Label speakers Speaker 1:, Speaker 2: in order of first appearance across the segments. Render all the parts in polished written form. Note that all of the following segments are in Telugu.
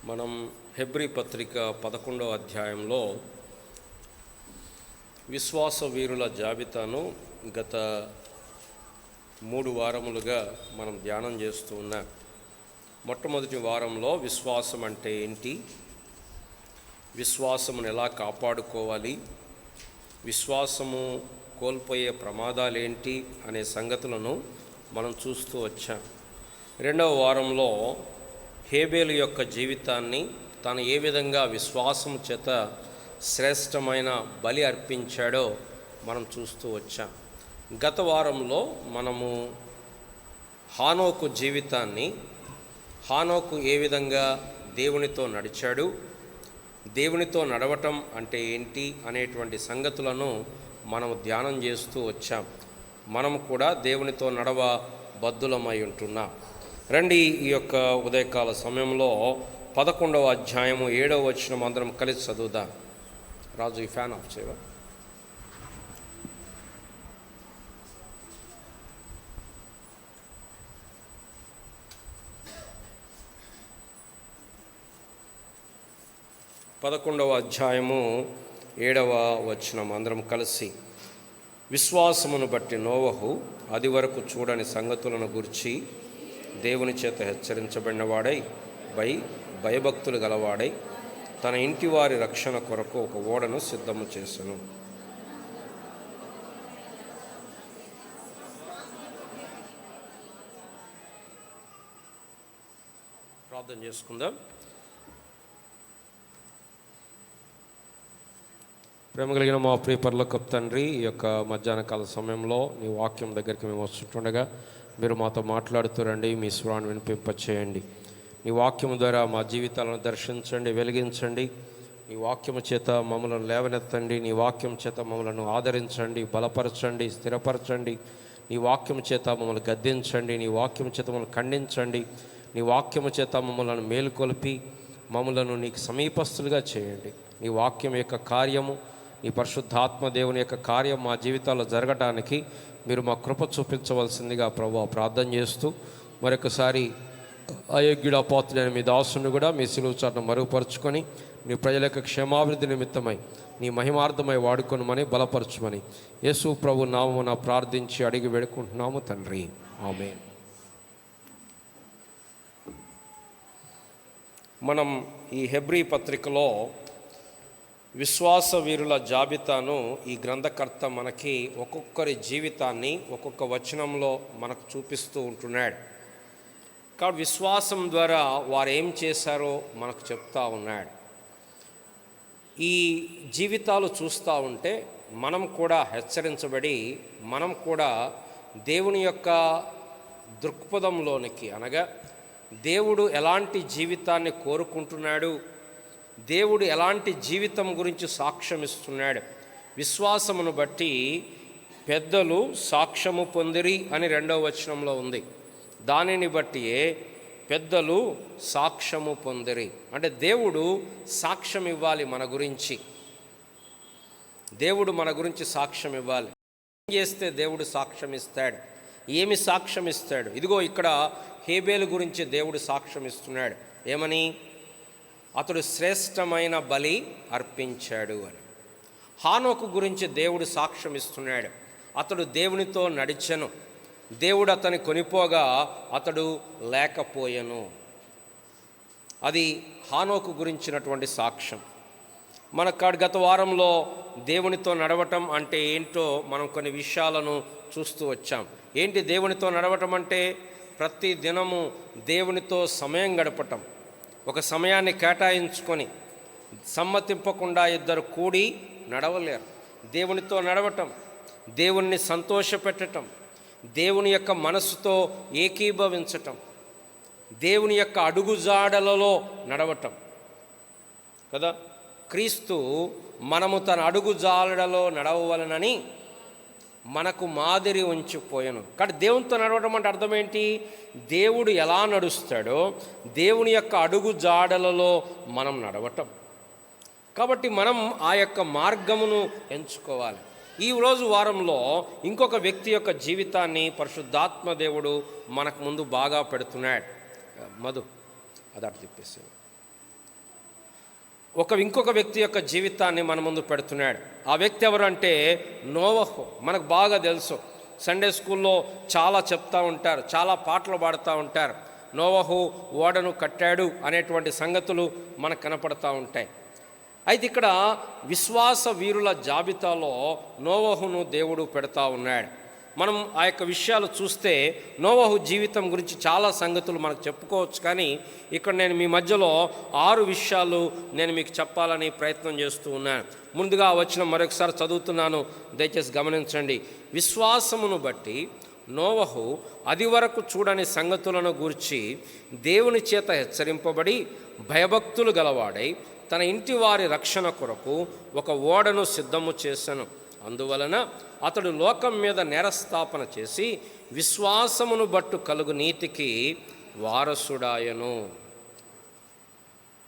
Speaker 1: మనం హెబ్రీ పత్రిక 11వ అధ్యాయంలో విశ్వాస వీరుల జాబితాను గత 3 వారములుగా మనం ధ్యానం చేస్తూ ఉన్నాం. మొట్టమొదటి వారంలో విశ్వాసం అంటే ఏంటి, విశ్వాసమును ఎలా కాపాడుకోవాలి, విశ్వాసము కోల్పోయే ప్రమాదాలు ఏంటి అనే సంగతులను మనం చూస్తూ వచ్చాం. 2వ వారంలో హేబేలు యొక్క జీవితాన్ని తాను ఏ విధంగా విశ్వాసం చేత శ్రేష్టమైన బలి అర్పించాడో మనం చూస్తూ వచ్చాం. గత వారంలో మనము హానోకు జీవితాన్ని, హానోకు ఏ విధంగా దేవునితో నడిచాడు, దేవునితో నడవటం అంటే ఏంటి అనేటువంటి సంగతులను మనం ధ్యానం చేస్తూ వచ్చాం. మనం కూడా దేవునితో నడవ బద్ధులమై ఉంటున్నాం. రండి, ఈ యొక్క ఉదయకాల సమయంలో 11వ అధ్యాయము 7వ వచనం అందరం కలిసి చదువుదాం. రాజు, ఈ ఫ్యాన్ ఆఫ్ చేయవా? పదకొండవ అధ్యాయము 7వ వచనం అందరం కలిసి. విశ్వాసమును బట్టి నోవహు అది వరకు చూడని సంగతులను గురించి దేవుని చేత హెచ్చరించబడినవాడై భయభక్తులు గలవాడై తన ఇంటి వారి రక్షణ కొరకు ఒక ఓడను సిద్ధము చేసెను. ప్రార్థన చేసుకుందాం. ప్రేమ కలిగిన మా ప్రియ పరలోకపు తండ్రి, ఈ యొక్క మధ్యాహ్న కాల సమయంలో నీ వాక్యం దగ్గరికి మేము వస్తుండగా మీరు మాతో మాట్లాడుతూ రండి. మీ స్వరాన్ని వినిపింపచేయండి. నీ వాక్యము ద్వారా మా జీవితాలను దర్శించండి, వెలిగించండి. నీ వాక్యము చేత మమ్మలను లేవనెత్తండి. నీ వాక్యం చేత మమ్మలను ఆదరించండి, బలపరచండి, స్థిరపరచండి. నీ వాక్యము చేత మమ్మల్ని గద్దించండి. నీ వాక్యము చేత మమ్మల్ని ఖండించండి. నీ వాక్యము చేత మమ్మలను మేలుకొల్పి మమ్మలను నీకు సమీపస్తులుగా చేయండి. నీ వాక్యం యొక్క కార్యము, నీ పరిశుద్ధాత్మ దేవుని యొక్క కార్యం మా జీవితాల్లో జరగడానికి మీరు మా కృప చూపించవలసిందిగా ప్రభువా ప్రార్థన చేస్తూ, మరొకసారి అయోగ్యుడు అపోతుడైన మీ దాసుని కూడా మీ సిలువ చాటును మరుగుపరుచుకొని నీ ప్రజల యొక్క క్షేమాభివృద్ధి నిమిత్తమై నీ మహిమార్థమై వాడుకొనమని బలపరచుమని యేసు ప్రభు నామమున ప్రార్థించి అడిగి వేడుకుంటున్నాము తండ్రి, ఆమేన్. మనం ఈ హెబ్రీ పత్రికలో విశ్వాస వీరుల జాబితాను ఈ గ్రంథకర్త మనకి ఒక్కొక్కరి జీవితాన్ని ఒక్కొక్క వచనంలో మనకు చూపిస్తూ ఉంటున్నాడు. కాబట్టి విశ్వాసం ద్వారా వారు ఏం చేశారో మనకు చెప్తా ఉన్నాడు. ఈ జీవితాలు చూస్తూ ఉంటే మనం కూడా హెచ్చరించబడి, మనం కూడా దేవుని యొక్క దృక్పథంలోనికి, అనగా దేవుడు ఎలాంటి జీవితాన్ని కోరుకుంటున్నాడు, దేవుడు ఎలాంటి జీవితం గురించి సాక్ష్యం ఇస్తున్నాడు. విశ్వాసమును బట్టి పెద్దలు సాక్ష్యము పొందిరి అని 2వ వచనంలో ఉంది. దానిని బట్టి పెద్దలు సాక్ష్యము పొందిరి అంటే దేవుడు సాక్ష్యం ఇవ్వాలి మన గురించి. దేవుడు మన గురించి సాక్ష్యం ఇవ్వాలి. ఏం చేస్తే దేవుడు సాక్ష్యం ఇస్తాడు, ఏమి సాక్ష్యం ఇస్తాడు? ఇదిగో ఇక్కడ హేబేలు గురించి దేవుడు సాక్ష్యం ఇస్తున్నాడు. ఏమని? అతడు శ్రేష్టమైన బలి అర్పించాడు అని. హానోకు గురించి దేవుడు సాక్ష్యం ఇస్తున్నాడు. అతడు దేవునితో నడిచెను, దేవుడు అతని కొనిపోగా అతడు లేకపోయెను. అది హానోకు గురించినటువంటి సాక్ష్యం. మన గత వారంలో దేవునితో నడవటం అంటే ఏంటో మనం కొన్ని విషయాలను చూస్తూ వచ్చాం. ఏంటి దేవునితో నడవటం అంటే? ప్రతి దినము దేవునితో సమయం గడపటం, ఒక సమయాన్ని కేటాయించుకొని సమ్మతింపకుండా ఇద్దరు కూడి నడవలేరు. దేవునితో నడవటం, దేవుణ్ణి సంతోషపెట్టటం, దేవుని యొక్క మనసుతో ఏకీభవించటం, దేవుని యొక్క అడుగుజాడలలో నడవటం కదా. క్రీస్తు మనము తన అడుగుజాడలలో నడవవలనని మనకు మాదిరి ఉంచిపోయాను. కాబట్టి దేవునితో నడవడం అంటే అర్థం ఏంటి? దేవుడు ఎలా నడుస్తాడో దేవుని యొక్క అడుగు జాడలలో మనం నడవటం. కాబట్టి మనం ఆ యొక్క మార్గమును ఎంచుకోవాలి. ఈ రోజు వారంలో ఇంకొక వ్యక్తి యొక్క జీవితాన్ని పరిశుద్ధాత్మ దేవుడు మనకు ముందు బాగా పెడుతున్నాడు. మధు అది అటు తిప్పేసి ఇంకొక వ్యక్తి యొక్క జీవితాన్ని మన ముందు పెడుతున్నాడు. ఆ వ్యక్తి ఎవరంటే నోవహు. మనకు బాగా తెలుసు, సండే స్కూల్లో చాలా చెప్తూ ఉంటారు, చాలా పాటలు పాడుతూ ఉంటారు. నోవహు ఓడను కట్టాడు అనేటువంటి సంగతులు మనకు కనపడతా ఉంటాయి. అయితే ఇక్కడ విశ్వాస వీరుల జాబితాలో నోవహును దేవుడు పెడతా ఉన్నాడు. మనం ఆ యొక్క విషయాలు చూస్తే నోవహు జీవితం గురించి చాలా సంగతులు మనకు చెప్పుకోవచ్చు, కానీ ఇక్కడ నేను మీ మధ్యలో 6 విషయాలు నేను మీకు చెప్పాలని ప్రయత్నం చేస్తూ ఉన్నాను. ముందుగా వచ్చిన మరొకసారి చదువుతున్నాను, దయచేసి గమనించండి. విశ్వాసమును బట్టి నోవహు అది వరకు చూడని సంగతులను గూర్చి దేవుని చేత హెచ్చరింపబడి భయభక్తులు గలవాడై తన ఇంటి వారి రక్షణ కొరకు ఒక ఓడను సిద్ధము చేసెను. అందువలన అతడు లోకం మీద నేరస్థాపన చేసి విశ్వాసమును బట్టు కలుగు నీతికి వారసుడాయను.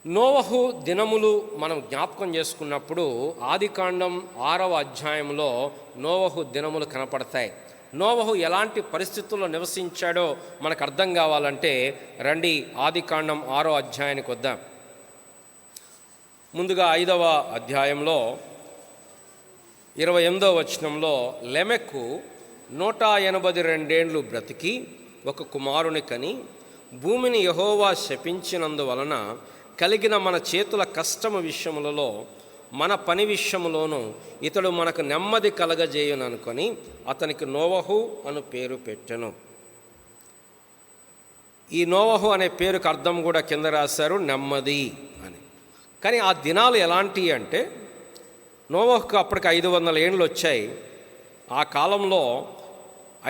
Speaker 1: నోవహు దినములు మనం జ్ఞాపకం చేసుకున్నప్పుడు ఆదికాండం 6వ అధ్యాయంలో నోవహు దినములు కనపడతాయి. నోవహు ఎలాంటి పరిస్థితుల్లో నివసించాడో మనకు అర్థం కావాలంటే రండి ఆదికాండం 6వ అధ్యాయానికి వద్దాం. ముందుగా 5వ అధ్యాయంలో 28వ వచనంలో లెమెకు 182 ఏండ్లు బ్రతికి ఒక కుమారుని కని భూమిని యెహోవా శపించినందువలన కలిగిన మన చేతుల కష్టము విషయములలో మన పని విషయములోనూ ఇతడు మనకు నెమ్మది కలగజేయుననుకొని అతనికి నోవహు అను పేరు పెట్టెను. ఈ నోవహు అనే పేరుకు అర్థం కూడా కింద రాశారు, నెమ్మది అని. కానీ ఆ దినాలు ఎలాంటివి అంటే నోవహుకు అప్పటికి 500 ఏండ్లు వచ్చాయి. ఆ కాలంలో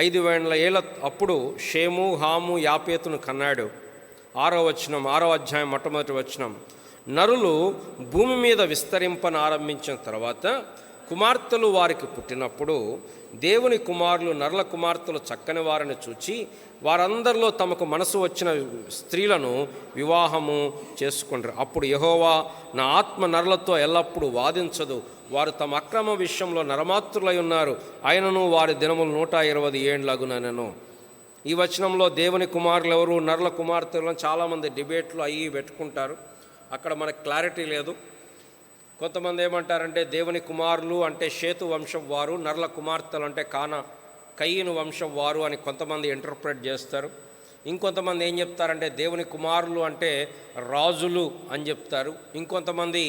Speaker 1: 500 ఏళ్ళ అప్పుడు షేము, హాము, యాపేతును కన్నాడు. 6వ అధ్యాయం మొట్టమొదటి వచనం, నరులు భూమి మీద విస్తరింపనారంభించిన తర్వాత కుమార్తెలు వారికి పుట్టినప్పుడు దేవుని కుమారులు నరుల కుమార్తెలు చక్కని వారిని చూచి వారందరిలో తమకు మనసు వచ్చిన స్త్రీలను వివాహము చేసుకుంటారు. అప్పుడు యెహోవా నా ఆత్మ నరులతో ఎల్లప్పుడూ వాదించదు, వారు తమ అక్రమ విషయంలో నరమాత్రులై ఉన్నారు, ఆయనను వారి దినములు 120 ఏండ్లగునెను. ఈ వచనంలో దేవుని కుమారులు ఎవరు, నరుల కుమార్తెలను చాలామంది డిబేట్లు అయ్యి పెట్టుకుంటారు. అక్కడ మనకు క్లారిటీ లేదు. కొంతమంది ఏమంటారంటే దేవుని కుమారులు అంటే షేతు వంశం వారు, నరుల కుమార్తెలు అంటే కయ్యను వంశం వారు అని కొంతమంది ఇంటర్ప్రెట్ చేస్తారు. ఇంకొంతమంది ఏం చెప్తారంటే దేవుని కుమారులు అంటే రాజులు అని చెప్తారు. ఇంకొంతమంది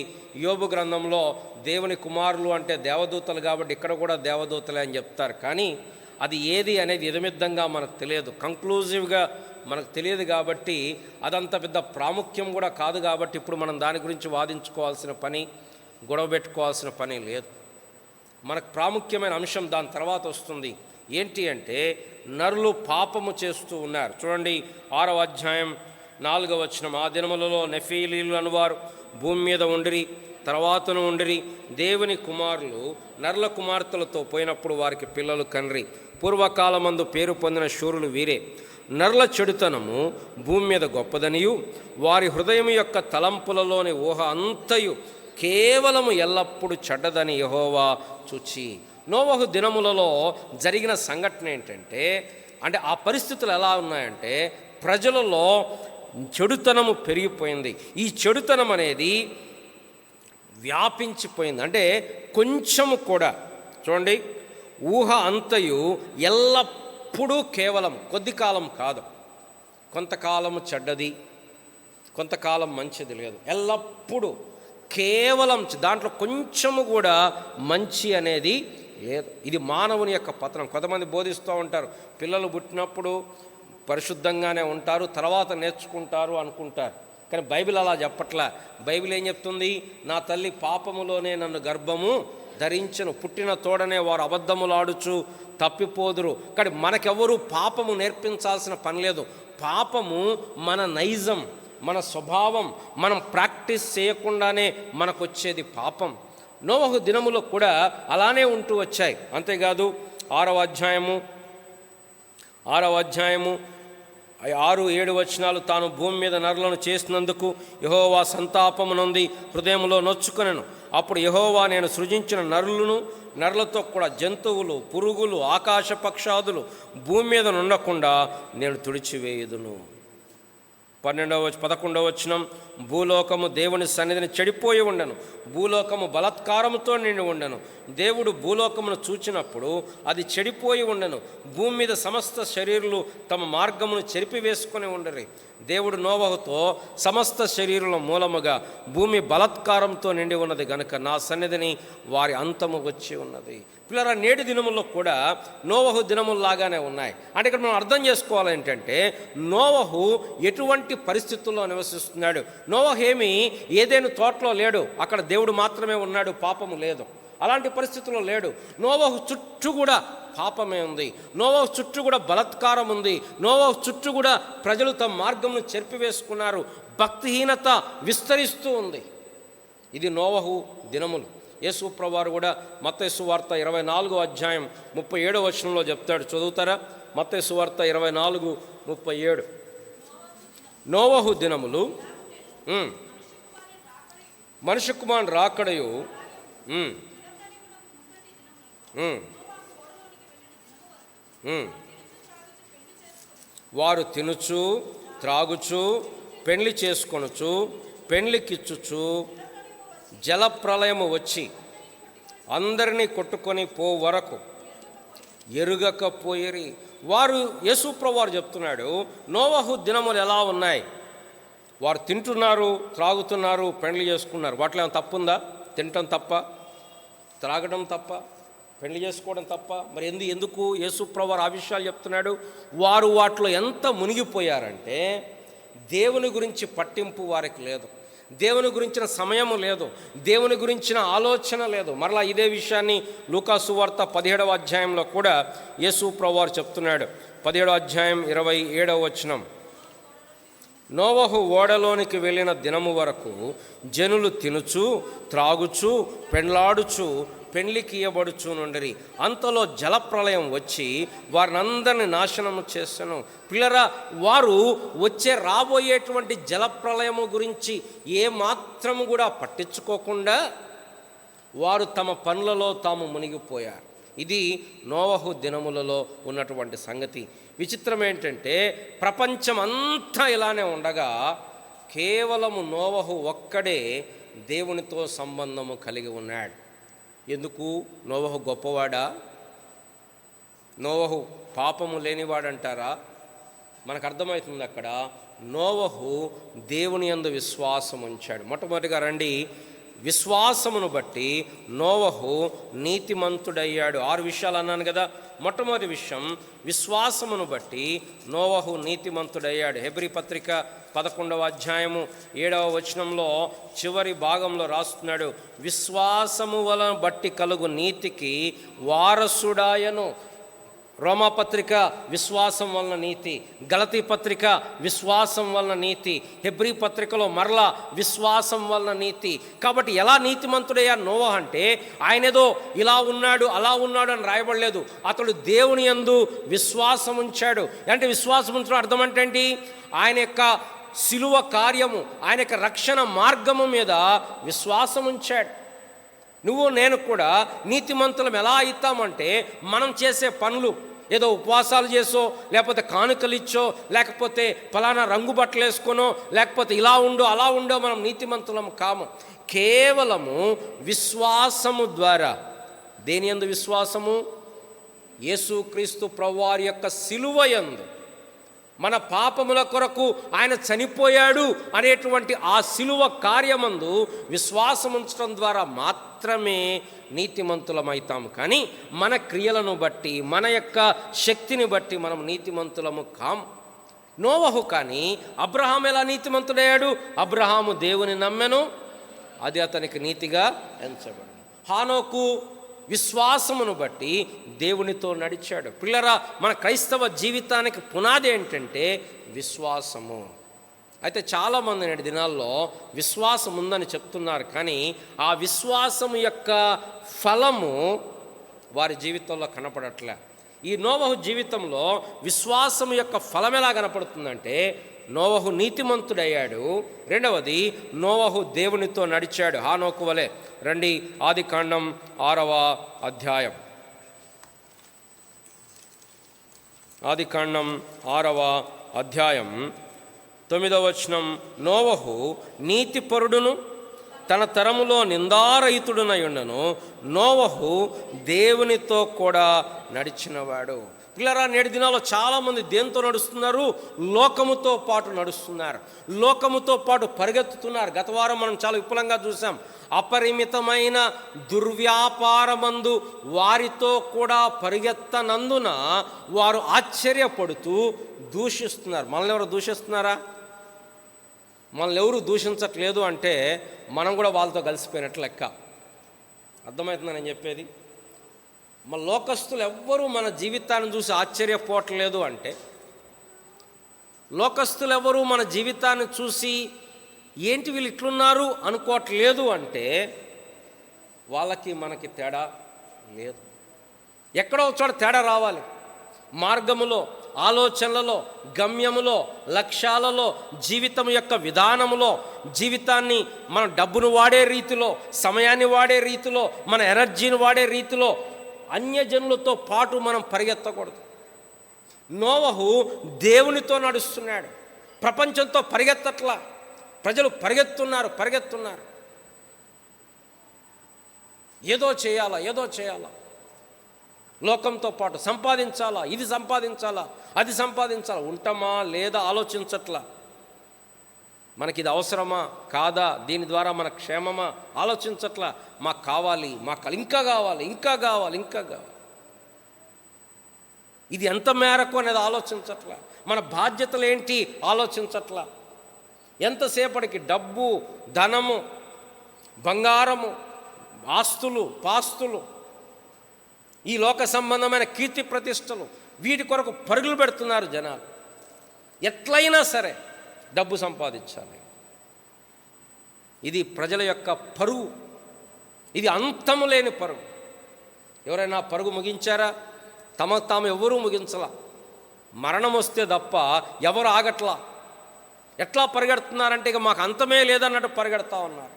Speaker 1: యోబు గ్రంథంలో దేవుని కుమారులు అంటే దేవదూతలు కాబట్టి ఇక్కడ కూడా దేవదూతలే అని చెప్తారు. కానీ అది ఏది అనేది ఇదమిద్దంగా మనకు తెలియదు, కంక్లూజివ్గా మనకు తెలియదు. కాబట్టి అదంత పెద్ద ప్రాముఖ్యం కూడా కాదు. కాబట్టి ఇప్పుడు మనం దాని గురించి వాదించుకోవాల్సిన పని, గొడవ పెట్టుకోవాల్సిన పని లేదు. మనకు ప్రాముఖ్యమైన అంశం దాని తర్వాత వస్తుంది. ఏంటి అంటే నరులు పాపము చేస్తూ ఉన్నారు. చూడండి 6వ అధ్యాయం 4వ వచనం, ఆ దినములలో నెఫీలీలు అనువారు భూమి మీద ఉండిరి, తర్వాతను ఉండిరి. దేవుని కుమారులు నరుల కుమార్తెలతో పోయినప్పుడు వారికి పిల్లలు కన్రి. పూర్వకాలమందు పేరు పొందిన శూరులు వీరే. నరుల చెడుతనము భూమి మీద గొప్పదనియు వారి హృదయం యొక్క తలంపులలోని ఊహ అంతయు కేవలము ఎల్లప్పుడూ చెడ్డదని యెహోవా చూచి. నోవహు దినములలో జరిగిన సంఘటన ఏంటంటే, అంటే ఆ పరిస్థితులు ఎలా ఉన్నాయంటే ప్రజలలో చెడుతనము పెరిగిపోయింది. ఈ చెడుతనం అనేది వ్యాపించిపోయింది. అంటే కొంచెము కూడా చూడండి, ఊహ అంతయు ఎల్లప్పుడూ కేవలం కొద్ది కాలం కాదు, కొంతకాలము చెడ్డది, కొంతకాలం మంచిది లేదు, ఎల్లప్పుడూ కేవలం దాంట్లో కొంచెము కూడా మంచి అనేది లేదు. ఇది మానవుని యొక్క పతనం. కొంతమంది బోధిస్తూ ఉంటారు, పిల్లలు పుట్టినప్పుడు పరిశుద్ధంగానే ఉంటారు, తర్వాత నేర్చుకుంటారు అనుకుంటారు. కానీ బైబిల్ అలా చెప్పట్లా. బైబిల్ ఏం చెప్తుంది? నా తల్లి పాపములోనే నన్ను గర్భము ధరించను, పుట్టిన తోడనే వారు అబద్ధములాడుచు తప్పిపోదురు. కానీ మనకెవరూ పాపము నేర్పించాల్సిన పని లేదు. పాపము మన నైజం, మన స్వభావం. మనం ప్రాక్టీస్ చేయకుండానే మనకు వచ్చేది పాపం. నోవహు దినములో కూడా అలానే ఉంటూ వచ్చాయి. అంతేకాదు 6వ అధ్యాయము 6-7 వచనాలు, తాను భూమి మీద నరులను చేసినందుకు యెహోవా సంతాపమునంది హృదయంలో నొచ్చుకొనెను. అప్పుడు యెహోవా నేను సృజించిన నరులతో కూడా జంతువులు, పురుగులు, ఆకాశ పక్షాదులు భూమి మీద ఉండకుండా నేను తుడిచివేయుదును. 11వ వచనం, భూలోకము దేవుని సన్నిధిని చెడిపోయి ఉండను, భూలోకము బలాత్కారముతో నిండి ఉండను. దేవుడు భూలోకమును చూచినప్పుడు అది చెడిపోయి ఉండను, భూమి మీద సమస్త శరీరులు తమ మార్గమును చెరిపివేసుకొని ఉండరు. దేవుడు నోవహుతో సమస్త శరీరుల మూలముగా భూమి బలాత్కారంతో నిండి ఉన్నది గనుక నా సన్నిధిని వారి అంతము వచ్చి ఉన్నది. పిల్లరా, నేటి దినముల్లో కూడా నోవహు దినముల్లాగానే ఉన్నాయి. అంటే ఇక్కడ మనం అర్థం చేసుకోవాలి ఏంటంటే, నోవహు ఎటువంటి పరిస్థితుల్లో నివసిస్తున్నాడు. నోవహు ఏమీ ఏదైనా తోటలో లేడు, అక్కడ దేవుడు మాత్రమే ఉన్నాడు, పాపము లేదు. అలాంటి పరిస్థితుల్లో లేడు. నోవహు చుట్టూ కూడా పాపమే ఉంది, నోవహు చుట్టూ కూడా బలాత్కారం ఉంది, నోవహు చుట్టూ కూడా ప్రజలు తమ మార్గంను చెరిపివేసుకున్నారు, భక్తిహీనత విస్తరిస్తూ ఉంది. ఇది నోవహు దినములు. యేసు ప్రభువారు కూడా మత్తయి సువార్త 24:37 చెప్తాడు. చదువుతారా? మత్తయి సువార్త 24:37. నోవహు దినములు మనుష్య కుమారుని రాకడయు వారు తినుచు త్రాగుచు పెండ్లి చేసుకొనుచు పెండ్లికిచ్చుచు జలప్రలయము వచ్చి అందరినీ కొట్టుకొని పో వరకు ఎరుగకపోయిరి. వారు యేసు ప్రభువారు చెప్తున్నాడు, నోవహు దినములు ఎలా ఉన్నాయి? వారు తింటున్నారు, త్రాగుతున్నారు, పెండ్లి చేసుకున్నారు. వాటిలో ఏమైనా తప్పుందా? తినటం తప్ప, త్రాగడం తప్ప, పెళ్లి చేసుకోవడం తప్ప? మరి ఎందుకు యేసు ప్రభువారు ఆ విషయాలు చెప్తున్నాడు? వారు వాటిలో ఎంత మునిగిపోయారంటే దేవుని గురించి పట్టింపు వారికి లేదు, దేవుని గురించిన సమయము లేదు, దేవుని గురించిన ఆలోచన లేదు. మరలా ఇదే విషయాన్ని లూకా సువార్త 17వ కూడా యేసు ప్రభువారు చెప్తున్నాడు. 17:27. నోవహు ఓడలోనికి వెళ్ళిన దినము వరకు జనులు తినుచు త్రాగుచు పెండ్లాడుచు పెండ్లికి ఇయ్యబడుచు నుండిరి. అంతలో జలప్రలయం వచ్చి వారిని అందరిని నాశనము చేసెను. పిల్లరా, వారు రాబోయేటువంటి జలప్రలయము గురించి ఏమాత్రము కూడా పట్టించుకోకుండా వారు తమ పనులలో తాము మునిగిపోయారు. ఇది నోవహు దినములలో ఉన్నటువంటి సంగతి. విచిత్రం ఏంటంటే, ప్రపంచం అంతా ఇలానే ఉండగా కేవలము నోవహు ఒక్కడే దేవునితో సంబంధము కలిగి ఉన్నాడు. ఎందుకు? నోవహు గొప్పవాడా? నోవహు పాపము లేనివాడంటారా? మనకు అర్థమవుతుంది అక్కడ నోవహు దేవుని యందు విశ్వాసం ఉంచాడు. మొట్టమొదటిగా రండి, విశ్వాసమును బట్టి నోవహు నీతిమంతుడయ్యాడు. 6 విషయాలు అన్నాను కదా. మొట్టమొదటి విషయం, విశ్వాసమును బట్టి నోవహు నీతిమంతుడయ్యాడు. హెబ్రీ పత్రిక 11:7 చివరి భాగంలో రాస్తున్నాడు, విశ్వాసము వలన బట్టి కలుగు నీతికి వారసుడాయను. రోమాపత్రిక విశ్వాసం వలన నీతి, గలతీ పత్రిక విశ్వాసం వలన నీతి, హెబ్రీ పత్రికలో మరలా విశ్వాసం వలన నీతి. కాబట్టి ఎలా నీతిమంతుడయ్యా నోవహు అంటే, ఆయనేదో ఇలా ఉన్నాడు అలా ఉన్నాడు అని రాయబడలేదు. అతడు దేవుని యందు విశ్వాసం ఉంచాడు. అంటే విశ్వాసం ఉంచడం అర్థం అంటే ఆయన యొక్క శిలువ కార్యము, ఆయన యొక్క రక్షణ మార్గము మీద విశ్వాసం ఉంచాడు. నువ్వు నేను కూడా నీతిమంతులం ఎలా అవుతామంటే, మనం చేసే పనులు ఏదో ఉపవాసాలు చేసో, లేకపోతే కానుకలు ఇచ్చో, లేకపోతే ఫలానా రంగు బట్టలు వేసుకొనో, లేకపోతే ఇలా ఉండో అలా ఉండో మనం నీతిమంతులం కాము. కేవలము విశ్వాసము ద్వారా. దేని యందు విశ్వాసము? యేసుక్రీస్తు ప్రభువారి యొక్క శిలువ యందు. మన పాపముల కొరకు ఆయన చనిపోయాడు అనేటువంటి ఆ శిలువ కార్యమందు విశ్వాసం ఉంచడం ద్వారా మాత్రమే నీతిమంతులమవుతాము. కానీ మన క్రియలను బట్టి, మన యొక్క శక్తిని బట్టి మనం నీతిమంతులము కాము. నోవహు కానీ అబ్రహాము ఎలా నీతిమంతుడయ్యాడు? అబ్రహాము దేవుని నమ్మెను, అది అతనికి నీతిగా ఎంచబడింది. హానోకు విశ్వాసమును బట్టి దేవునితో నడిచాడు. పిల్లరా, మన క్రైస్తవ జీవితానికి పునాది ఏంటంటే విశ్వాసము. అయితే చాలామంది నేటి దినాల్లో విశ్వాసం ఉందని చెప్తున్నారు, కానీ ఆ విశ్వాసము యొక్క ఫలము వారి జీవితంలో కనపడట్లే. ఈ నోవహు జీవితంలో విశ్వాసము యొక్క ఫలం ఎలా కనపడుతుందంటే, నోవహు నీతిమంతుడయ్యాడు. రెండవది, నోవహు దేవునితో నడిచాడు హానోకు వలె. రండి, ఆదికాండం 6వ అధ్యాయం. ఆదికాండం 6వ అధ్యాయం 9వ వచనం, నోవహు నీతిపరుడును తన తరములో నిందారహితుడునై ఉండను, నోవహు దేవునితో కూడా నడిచినవాడు. పిల్లరా, నేటి దినాల్లో చాలామంది దేంతో నడుస్తున్నారు? లోకముతో పాటు నడుస్తున్నారు, లోకముతో పాటు పరిగెత్తుతున్నారు. గత వారం మనం చాలా విపులంగా చూసాం. అపరిమితమైన దుర్వ్యాపారమందు వారితో కూడా పరిగెత్తనందున వారు ఆశ్చర్యపడుతూ దూషిస్తున్నారు. మనల్ని ఎవరు దూషిస్తున్నారా? మనల్ని ఎవరు దూషించట్లేదు అంటే మనం కూడా వాళ్ళతో కలిసిపోయినట్లు లెక్క. అర్థమవుతుందా నేను చెప్పేది? మన లోకస్తులు ఎవ్వరూ మన జీవితాన్ని చూసి ఆశ్చర్యపోవట్లేదు అంటే, లోకస్తులు ఎవరు మన జీవితాన్ని చూసి ఏంటి వీళ్ళు ఇట్లున్నారు అనుకోవట్లేదు అంటే వాళ్ళకి మనకి తేడా లేదు. ఎక్కడో చోట తేడా రావాలి. మార్గములో, ఆలోచనలలో, గమ్యములో, లక్ష్యాలలో, జీవితం యొక్క విధానములో, జీవితాన్ని మన డబ్బును వాడే రీతిలో, సమయాన్ని వాడే రీతిలో, మన ఎనర్జీని వాడే రీతిలో అన్యజనులతో పాటు మనం పరిగెత్తకూడదు. నోవహు దేవునితో నడుస్తున్నాడు, ప్రపంచంతో పరిగెత్తట్లా. ప్రజలు పరిగెత్తున్నారు. ఏదో చేయాలా, లోకంతో పాటు సంపాదించాలా, ఇది సంపాదించాలా, అది సంపాదించాలా. ఉంటామా లేదా ఆలోచించట్లా. మనకి ఇది అవసరమా కాదా, దీని ద్వారా మన క్షేమమా ఆలోచించట్లా. మాకు కావాలి, ఇంకా కావాలి. ఇది ఎంత మేరకు అనేది ఆలోచించట్లా. మన బాధ్యతలు ఏంటి ఆలోచించట్లా. ఎంతసేపటికి డబ్బు, ధనము, బంగారము, ఆస్తులు, పాస్తులు, ఈ లోక సంబంధమైన కీర్తి ప్రతిష్టలు, వీటి కొరకు పరుగులు పెడుతున్నారు జనాలు. ఎట్లయినా సరే డబ్బు సంపాదించాలి. ఇది ప్రజల యొక్క పరుగు. ఇది అంతము లేని పరుగు. ఎవరైనా పరుగు ముగించారా? తమకు తాము ఎవరూ ముగించలా. మరణం వస్తే తప్ప ఎవరు ఆగట్లా. ఎట్లా పరిగెడుతున్నారంటే ఇక మాకు అంతమే లేదన్నట్టు పరిగెడతా ఉన్నారు.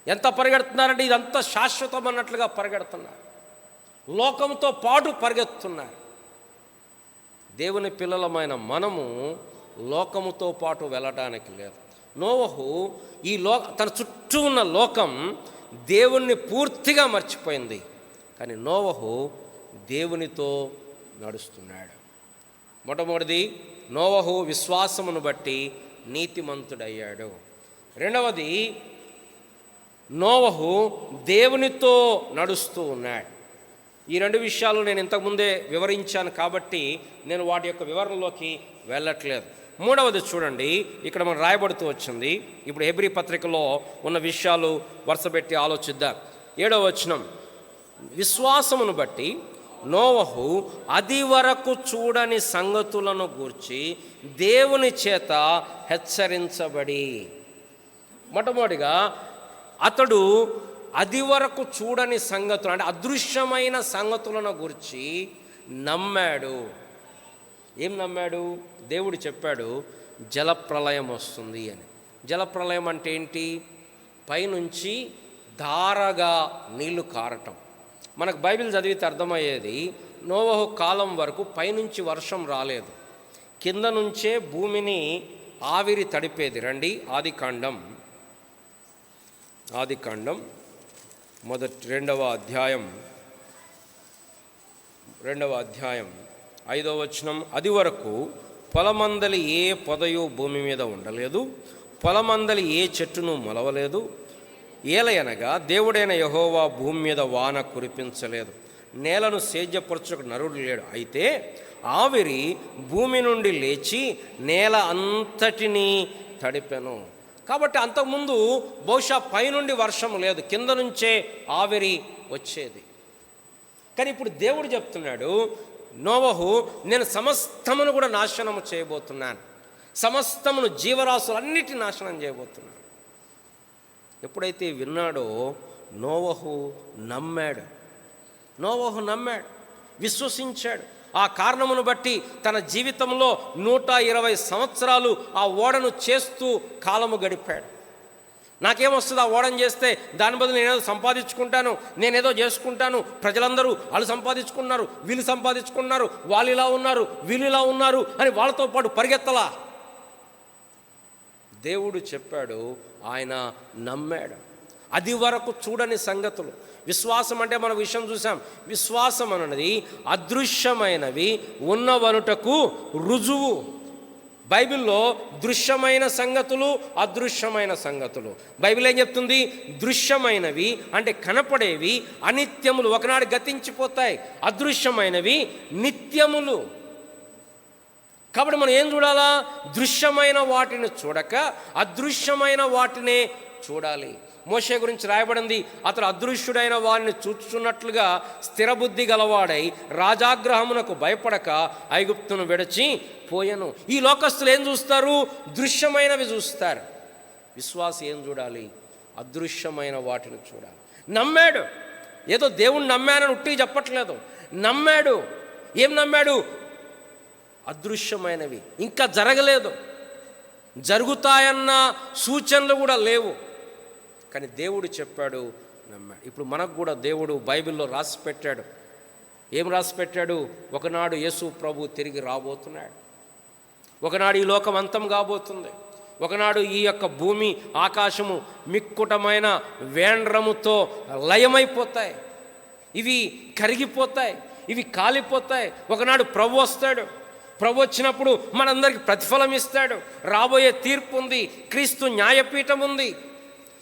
Speaker 1: ఎంత పరిగెడుతున్నారంటే ఇదంతా శాశ్వతం అన్నట్లుగా పరిగెడుతున్నారు. లోకంతో పాటు పరిగెత్తున్నారు. దేవుని పిల్లలమైన మనము లోకముతో పాటు వెళ్ళటానికి లేదు. నోవహు తన చుట్టూ ఉన్న లోకం దేవుణ్ణి పూర్తిగా మర్చిపోయింది. కానీ నోవహు దేవునితో నడుస్తున్నాడు. మొట్టమొదటిది, నోవహు విశ్వాసమును బట్టి నీతిమంతుడయ్యాడు. రెండవది, నోవహు దేవునితో నడుస్తూ ఉన్నాడు. ఈ రెండు విషయాలు నేను ఇంతకుముందే వివరించాను కాబట్టి నేను వాటి యొక్క వివరణలోకి వెళ్ళట్లేదు. మూడవది చూడండి, ఇక్కడ మనం రాయబడుతూ వచ్చింది. ఇప్పుడు హెబ్రీ పత్రికలో ఉన్న విషయాలు వరుసపెట్టి ఆలోచిద్దాం. 7వ వచనం, విశ్వాసమును బట్టి నోవహు అది వరకు చూడని సంగతులను గూర్చి దేవుని చేత హెచ్చరించబడి. మొట్టమొదటిగా అతడు అది వరకు చూడని సంగతులు అంటే అదృశ్యమైన సంగతులను గురించి నమ్మాడు. ఏం నమ్మాడు? దేవుడు చెప్పాడు జలప్రళయం వస్తుంది అని. జలప్రళయం అంటే ఏంటి? పైనుంచి ధారగా నీళ్లు కారటం. మనకు బైబిల్ చదివితే అర్థమయ్యేది, నోవహు కాలం వరకు పైనుంచి వర్షం రాలేదు, కింద నుంచే భూమిని ఆవిరి తడిపేది. రండి, ఆదికాండం 2వ అధ్యాయం 5వ వచనం, అది వరకు పొలమందలి ఏ పొదయు భూమి మీద ఉండలేదు, పొలమందలి ఏ చెట్టును మొలవలేదు. ఏలయనగా దేవుడైన యెహోవా భూమి మీద వాన కురిపించలేదు, నేలను సేద్యపరచుటకు నరుడు లేడు. అయితే ఆవిరి భూమి నుండి లేచి నేల అంతటినీ తడిపెను. కాబట్టి అంతకుముందు బహుశా పైనుండి వర్షం లేదు, కింద నుంచే ఆవిరి వచ్చేది. కానీ ఇప్పుడు దేవుడు చెప్తున్నాడు, నోవహు నేను సమస్తమును కూడా నాశనము చేయబోతున్నాను, సమస్తమును జీవరాశులన్నిటిని నాశనం చేయబోతున్నాను. ఎప్పుడైతే విన్నాడో నోవహు నమ్మాడు, విశ్వసించాడు. ఆ కారణమును బట్టి తన జీవితంలో 120 సంవత్సరాలు ఆ ఓడను చేస్తూ కాలము గడిపాడు. నాకేమొస్తుంది ఆ ఓడని చేస్తే? దాని బదులు నేనేదో సంపాదించుకుంటాను, నేనేదో చేసుకుంటాను. ప్రజలందరూ వాళ్ళు సంపాదించుకున్నారు, వీళ్ళు సంపాదించుకున్నారు, వాళ్ళు ఇలా ఉన్నారు, వీళ్ళు ఇలా ఉన్నారు అని వాళ్ళతో పాటు పరిగెత్తలా. దేవుడు చెప్పాడు, ఆయన నమ్మాడు. అది వరకు చూడని సంగతులు. విశ్వాసం అంటే మన విషయం చూసాం. విశ్వాసం అన్నది అదృశ్యమైనవి ఉన్నవనుటకు రుజువు. బైబిల్లో దృశ్యమైన సంగతులు, అదృశ్యమైన సంగతులు. బైబిల్ ఏం చెప్తుంది? దృశ్యమైనవి అంటే కనపడేవి అనిత్యములు, ఒకనాడు గతించిపోతాయి. అదృశ్యమైనవి నిత్యములు. కాబట్టి మనం ఏం చూడాలా? దృశ్యమైన వాటిని చూడక అదృశ్యమైన వాటినే చూడాలి. మోషే గురించి రాయబడింది, అతడు అదృశ్యుడైన వారిని చూచుచున్నట్లుగా స్థిరబుద్ధి గలవాడై రాజాగ్రహమునకు భయపడక ఐగుప్తును విడిచి పోయెను. ఈ లోకస్తులు ఏం చూస్తారు? దృశ్యమైనవి చూస్తారు. విశ్వాసి ఏం చూడాలి? అదృశ్యమైన వాటిని చూడాలి. నమ్మాడు. ఏదో దేవుణ్ణి నమ్మానని ఉట్టి చెప్పట్లేదు, నమ్మాడు. ఏం నమ్మాడు? అదృశ్యమైనవి, ఇంకా జరగలేదు, జరుగుతాయన్న సూచనలు కూడా లేవు, కానీ దేవుడు చెప్పాడు, నమ్మాడు. ఇప్పుడు మనకు కూడా దేవుడు బైబిల్లో రాసి పెట్టాడు. ఏం రాసి పెట్టాడు? ఒకనాడు యేసు ప్రభు తిరిగి రాబోతున్నాడు. ఒకనాడు ఈ లోకం అంతం కాబోతుంది. ఒకనాడు ఈ యొక్క భూమి ఆకాశము మిక్కుటమైన వేండ్రముతో లయమైపోతాయి. ఇవి కరిగిపోతాయి, ఇవి కాలిపోతాయి. ఒకనాడు ప్రభు వస్తాడు. ప్రభు వచ్చినప్పుడు మనందరికీ ప్రతిఫలం ఇస్తాడు. రాబోయే తీర్పు ఉంది, క్రీస్తు న్యాయపీఠం ఉంది.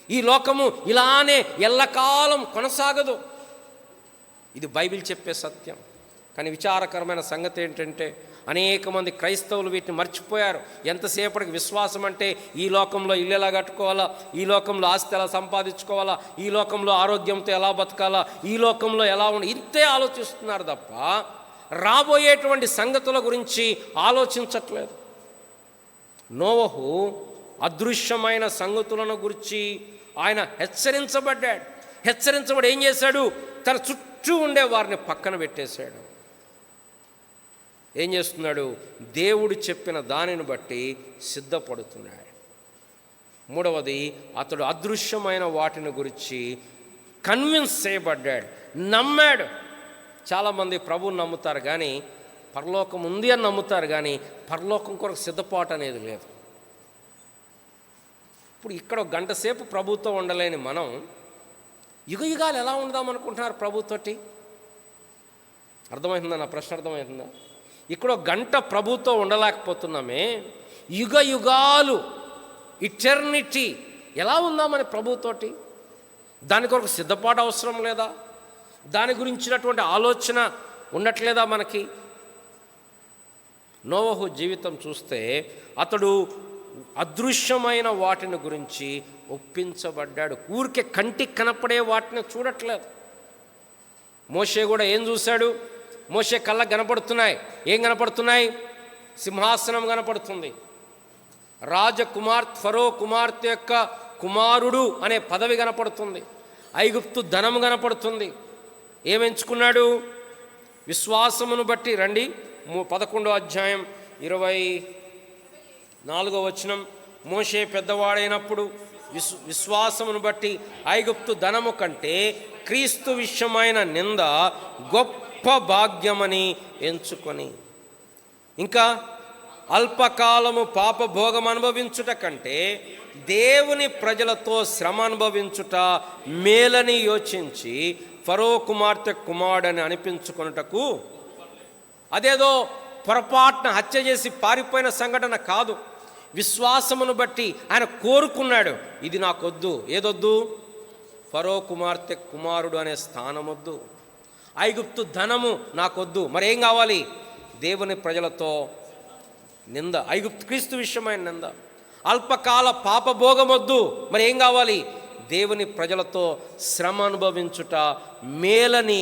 Speaker 1: ఈ లోకము ఇలానే ఎల్లకాలం కొనసాగదు. ఇది బైబిల్ చెప్పే సత్యం. కానీ విచారకరమైన సంగతి ఏంటంటే అనేక మంది క్రైస్తవులు వీటిని మర్చిపోయారు. ఎంతసేపటికి విశ్వాసం అంటే ఈ లోకంలో ఇల్లు ఎలా కట్టుకోవాలా, ఈ లోకంలో ఆస్తి ఎలా సంపాదించుకోవాలా, ఈ లోకంలో ఆరోగ్యంతో ఎలా బతకాలా, ఈ లోకంలో ఎలా ఉండి, ఇంతే ఆలోచిస్తున్నారు తప్ప రాబోయేటువంటి సంగతుల గురించి ఆలోచించట్లేదు. నోవహు అదృశ్యమైన సంగతులను గురించి ఆయన హెచ్చరించబడ్డాడు. హెచ్చరించబడి ఏం చేశాడు? తన చుట్టూ ఉండే వారిని పక్కన పెట్టేశాడు. ఏం చేస్తున్నాడు? దేవుడు చెప్పిన దానిని బట్టి సిద్ధపడుతున్నాడు. మూడవది, అతడు అదృశ్యమైన వాటిని గురించి కన్విన్స్ చేయబడ్డాడు, నమ్మాడు. చాలామంది ప్రభువుని నమ్ముతారు కానీ పరలోకం ఉంది అని నమ్ముతారు కానీ పరలోకం కొరకు సిద్ధపాటు అనేది లేదు. ఇప్పుడు ఇక్కడ ఒక గంట సేపు ప్రభుతో ఉండలేని మనం యుగయుగాలు ఎలా ఉందాం అనుకుంటున్నారు ప్రభుతోటి? అర్థమవుతుందా? నా ప్రశ్న అర్థమవుతుందా? ఇక్కడ ఒక గంట ప్రభుతో ఉండలేకపోతున్నామే, యుగయుగాలు ఇటర్నిటీ ఎలా ఉందామని ప్రభుతోటి? దాని కొరకు సిద్ధపాటు అవసరం లేదా? దాని గురించినటువంటి ఆలోచన ఉండట్లేదా మనకి? నోవహు జీవితం చూస్తే అతడు అదృశ్యమైన వాటిని గురించి ఒప్పించబడ్డాడు. ఊరికే కంటికి కనపడే వాటిని చూడట్లేదు. మోషే కూడా ఏం చూశాడు? మోషే కళ్ళకు కనపడుతున్నాయి. ఏం కనపడుతున్నాయి? సింహాసనం కనపడుతుంది, ఫరో కుమార్తె యొక్క కుమారుడు అనే పదవి కనపడుతుంది, ఐగుప్తు ధనము కనపడుతుంది. ఏమెంచుకున్నాడు? విశ్వాసమును బట్టి. రండి 11వ అధ్యాయం 24వ వచనం. మోషే పెద్దవాడైనప్పుడు విశ్వాసమును బట్టి ఐగుప్తు ధనము కంటే క్రీస్తు విషయమైన నింద గొప్ప భాగ్యమని ఎంచుకొని, ఇంకా అల్పకాలము పాప భోగం అనుభవించుట కంటే దేవుని ప్రజలతో శ్రమ అనుభవించుట మేలని యోచించి ఫరో కుమార్తె కుమారుడని అనిపించుకొనుటకు, అదేదో పొరపాటున హత్య చేసి పారిపోయిన సంఘటన కాదు. విశ్వాసమును బట్టి ఆయన కోరుకున్నాడు, ఇది నాకొద్దు. ఏదొద్దు? ఫరో కుమార్తె కుమారుడు అనే స్థానమొద్దు, ఐగుప్తు ధనము నాకొద్దు. మరేం కావాలి? దేవుని ప్రజలతో నింద, ఐగుప్తు క్రీస్తు విషయమైన నింద. అల్పకాల పాపభోగమొద్దు. మరి ఏం కావాలి? దేవుని ప్రజలతో శ్రమ అనుభవించుట మేలని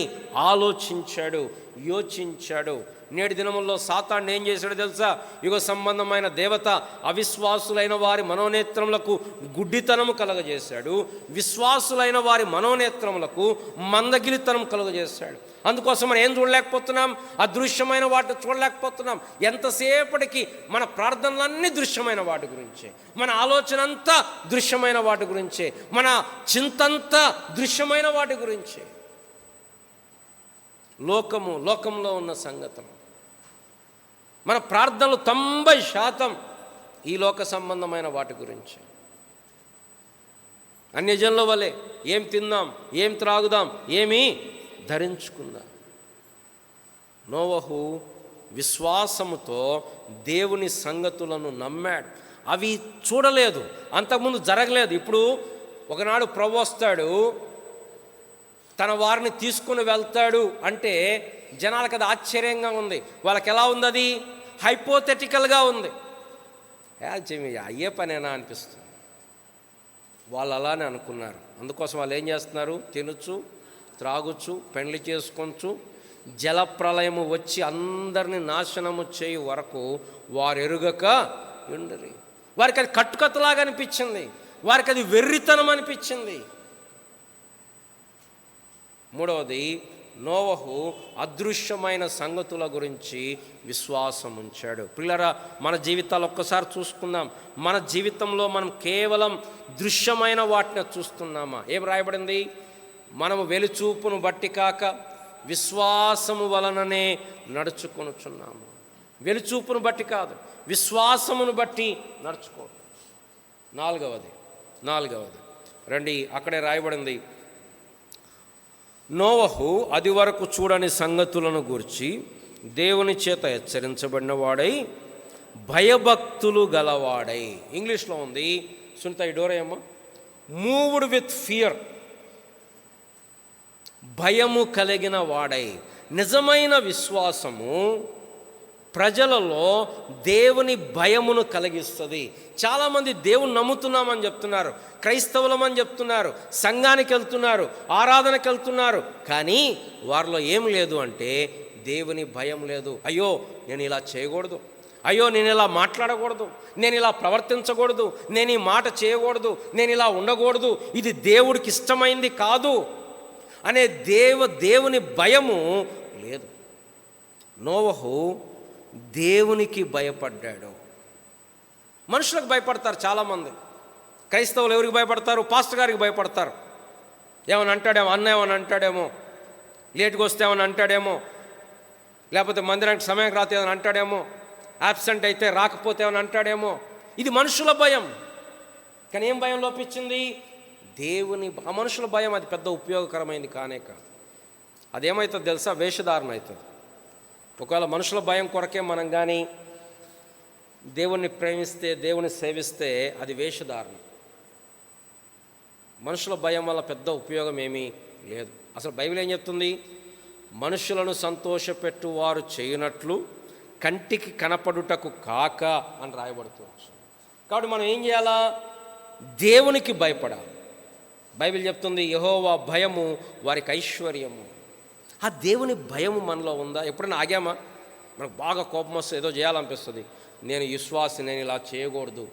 Speaker 1: ఆలోచించాడు. యోచించాడు. నేటి దినముల్లో సాతాను ఏం చేశాడో తెలుసా? యుగ సంబంధమైన దేవత అవిశ్వాసులైన వారి మనోనేత్రములకు గుడ్డితనము కలుగజేశాడు, విశ్వాసులైన వారి మనోనేత్రములకు మందగిలితనం కలుగజేశాడు. అందుకోసం మనం ఏం చూడలేకపోతున్నాం? అదృశ్యమైన వాటిని చూడలేకపోతున్నాం. ఎంతసేపటికి మన ప్రార్థనలన్నీ దృశ్యమైన వాటి గురించే, మన ఆలోచన అంతా దృశ్యమైన వాటి గురించే, మన చింతంతా దృశ్యమైన వాటి గురించే. లోకంలో ఉన్న సంగతులు, మన ప్రార్థనలు 90% ఈ లోక సంబంధమైన వాటి గురించి. అన్యజనుల వలె ఏం తిందాం, ఏం త్రాగుదాం, ఏమి ధరించుకుందాం. నోవహు విశ్వాసముతో దేవుని సంగతులను నమ్మాడు. అవి చూడలేదు, అంతకుముందు జరగలేదు. ఇప్పుడు ఒకనాడు ప్రభు వస్తాడు, తన వారిని తీసుకుని వెళ్తాడు అంటే జనాలకు అది ఆశ్చర్యంగా ఉంది. వాళ్ళకి ఎలా ఉంది? అది హైపోథెటికల్గా ఉంది. అయ్యే పనేనా అనిపిస్తుంది. వాళ్ళు అలానే అనుకున్నారు. అందుకోసం వాళ్ళు ఏం చేస్తున్నారు? తినచ్చు, త్రాగుచ్చు, పెండ్లి చేసుకోవచ్చు, జలప్రలయము వచ్చి అందరినీ నాశనము చేయు వరకు వారు ఎరుగక ఉండరు. వారికి అది కట్టుకథలాగా అనిపించింది, వారికి అది వెర్రితనం అనిపించింది. మూడవది, నోవహు అదృశ్యమైన సంగతుల గురించి విశ్వాసం ఉంచాడు. పిల్లరా, మన జీవితాలు ఒక్కసారి చూసుకుందాం. మన జీవితంలో మనం కేవలం దృశ్యమైన వాటిని చూస్తున్నామా? ఏం రాయబడింది? మనము వెలుచూపును బట్టి కాక విశ్వాసము వలననే నడుచుకొనుచున్నాము. వెలుచూపును బట్టి కాదు, విశ్వాసమును బట్టి నడుచుకో. నాలుగవది రండి, అక్కడే రాయబడింది. నోవహు అది వరకు చూడని సంగతులను గూర్చి దేవుని చేత హెచ్చరించబడిన వాడై భయభక్తులు గలవాడై. ఇంగ్లీష్లో ఉంది, సునీత ఈ డోరయమ్మ. మూవ్డ్ విత్ ఫియర్, భయము కలిగిన వాడై. నిజమైన విశ్వాసము ప్రజలలో దేవుని భయమును కలిగిస్తుంది. చాలామంది దేవుని నమ్ముతున్నామని చెప్తున్నారు, క్రైస్తవులమని చెప్తున్నారు, సంఘానికి వెళ్తున్నారు, ఆరాధనకి వెళ్తున్నారు, కానీ వారిలో ఏం లేదు అంటే దేవుని భయం లేదు. అయ్యో నేను ఇలా చేయకూడదు, అయ్యో నేను ఇలా మాట్లాడకూడదు, నేను ఇలా ప్రవర్తించకూడదు, నేను ఈ మాట చేయకూడదు, నేను ఇలా ఉండకూడదు, ఇది దేవుడికి ఇష్టమైంది కాదు అనే దేవుని భయము లేదు. నోవహు దేవునికి భయపడ్డాడు. మనుషులకు భయపడతారు చాలామంది. క్రైస్తవులు ఎవరికి భయపడతారు? పాస్టర్ గారికి భయపడతారు. ఏమని అంటాడేమో, అన్న ఏమని అంటాడేమో, లేట్గా వస్తే ఏమని అంటాడేమో, లేకపోతే మందిరానికి సమయానికి రాతే ఏమని అంటాడేమో, యాబ్సెంట్ అయితే రాకపోతే ఏమని అంటాడేమో. ఇది మనుషుల భయం. కానీ ఏం భయం లోపించింది? ఆ మనుషుల భయం అది పెద్ద ఉపయోగకరమైంది కానే కాదు. అదేమవుతుంది తెలుసా? వేషధారణ అవుతుంది. ఒకవేళ మనుషుల భయం కొరకే మనం కానీ దేవుణ్ణి ప్రేమిస్తే, దేవుని సేవిస్తే అది వేషధారణ. మనుషుల భయం వల్ల పెద్ద ఉపయోగం ఏమీ లేదు. అసలు బైబిల్ ఏం చెప్తుంది? మనుషులను సంతోషపెట్టు వారు చేయనట్లు కంటికి కనపడుటకు కాక అని రాయబడుతుంది. కాబట్టి మనం ఏం చేయాలా? దేవునికి భయపడాలి. బైబిల్ చెప్తుంది, యెహోవా భయము వారికి ఐశ్వర్యము. ఆ దేవుని భయము మనలో ఉందా? ఎప్పుడైనా ఆగామా? మనకు బాగా కోపం వస్తే ఏదో చేయాలనిపిస్తుంది. నేను విశ్వాసి, నేను ఇలా చేయకూడదు,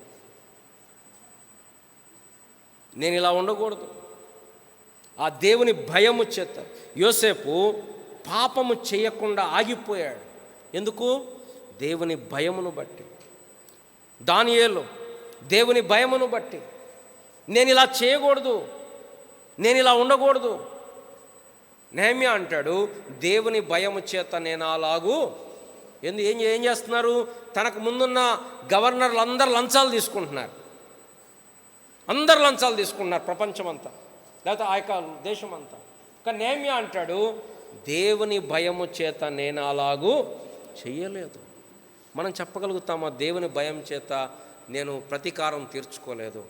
Speaker 1: నేను ఇలా ఉండకూడదు. ఆ దేవుని భయము చేత యోసేపు పాపము చేయకుండా ఆగిపోయాడు. ఎందుకు? దేవుని భయమును బట్టి. దానియేలు దేవుని భయమును బట్టి, నేను ఇలా చేయకూడదు, నేను ఇలా ఉండకూడదు. నెహెమ్యా అంటాడు, దేవుని భయము చేత నేను అలాగూ. ఏం చేస్తున్నారు? తనకు ముందున్న గవర్నర్లు అందరు లంచాలు తీసుకుంటున్నారు, ప్రపంచమంతా, లేకపోతే ఆ యొక్క దేశం అంతా. కానీ నెహెమ్యా అంటాడు, దేవుని భయము చేత నేను అలాగూ చెయ్యలేదు. మనం చెప్పగలుగుతామా? దేవుని భయం చేత నేను ప్రతీకారం తీర్చుకోలేదు,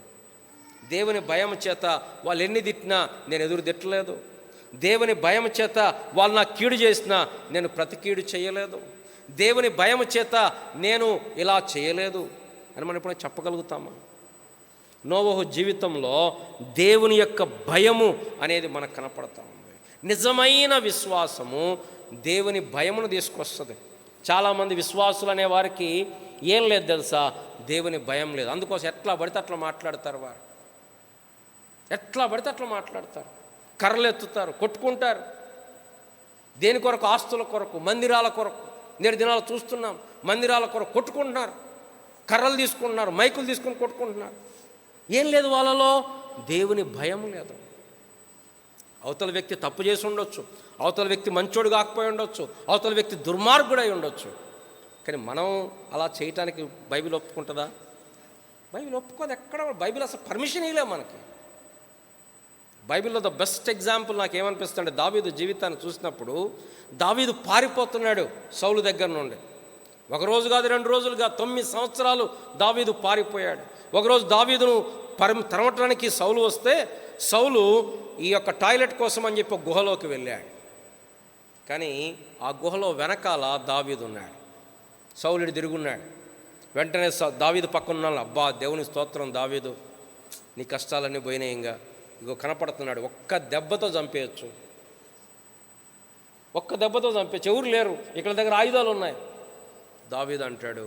Speaker 1: దేవుని భయం చేత వాళ్ళు ఎన్ని తిట్టినా నేను ఎదురు తిట్టలేదు, దేవుని భయం చేత వాళ్ళు నాకు కీడు చేసినా నేను ప్రతి కీడు చేయలేదు, దేవుని భయం చేత నేను ఇలా చేయలేదు అని మనం ఎప్పుడైనా చెప్పగలుగుతామా? నోవహు జీవితంలో దేవుని యొక్క భయము అనేది మనకు కనపడతా ఉంది. నిజమైన విశ్వాసము దేవుని భయమును తీసుకొస్తుంది. చాలామంది విశ్వాసులు అనే వారికి ఏం లేదు తెలుసా, దేవుని భయం లేదు. అందుకోసం ఎట్లా పడితే అట్లా మాట్లాడతారు. వారు ఎట్లా పడితే అట్లా మాట్లాడతారు, కర్రలు ఎత్తుతారు, కొట్టుకుంటారు. దేని కొరకు? ఆస్తుల కొరకు, మందిరాల కొరకు. నేడు దినాలు చూస్తున్నాం, మందిరాల కొరకు కొట్టుకుంటున్నారు, కర్రలు తీసుకుంటున్నారు, మైకులు తీసుకుని కొట్టుకుంటున్నారు. ఏం లేదు వాళ్ళలో, దేవుని భయం లేదు. అవతల వ్యక్తి తప్పు చేసి ఉండొచ్చు, అవతల వ్యక్తి మంచోడు కాకపోయి ఉండొచ్చు, అవతల వ్యక్తి దుర్మార్గుడై ఉండొచ్చు. కానీ మనం అలా చేయటానికి బైబిల్ ఒప్పుకుంటుందా? బైబిల్ ఒప్పుకోదు. ఎక్కడ బైబిల్ అసలు పర్మిషన్ ఇవ్వలే మనకి. బైబిల్లో ద బెస్ట్ ఎగ్జాంపుల్ నాకు ఏమనిపిస్తుందంటే, దావీదు జీవితాన్ని చూసినప్పుడు దావీదు పారిపోతున్నాడు సౌలు దగ్గర నుండి. ఒకరోజు కాదు, 2 రోజులు కాదు, 9 సంవత్సరాలు దావీదు పారిపోయాడు. ఒకరోజు దావీదును తరమటానికి సౌలు వస్తే, సౌలు ఈ యొక్క టాయిలెట్ కోసం అని చెప్పి గుహలోకి వెళ్ళాడు. కానీ ఆ గుహలో వెనకాల దావీదు ఉన్నాడు. సౌలుడు తిరుగున్నాడు. వెంటనే దావీదు పక్కన అబ్బా దేవుని స్తోత్రం, దావీదు నీ కష్టాలన్నీ పోయినాయి, ఇంకా ఇగో కనపడుతున్నాడు, ఒక్క దెబ్బతో చంపేయచ్చు, ఒక్క దెబ్బతో చంపేయచ్చు, ఎవరు లేరు, ఇక్కడ దగ్గర ఆయుధాలు ఉన్నాయి. దావీదు అంటాడు,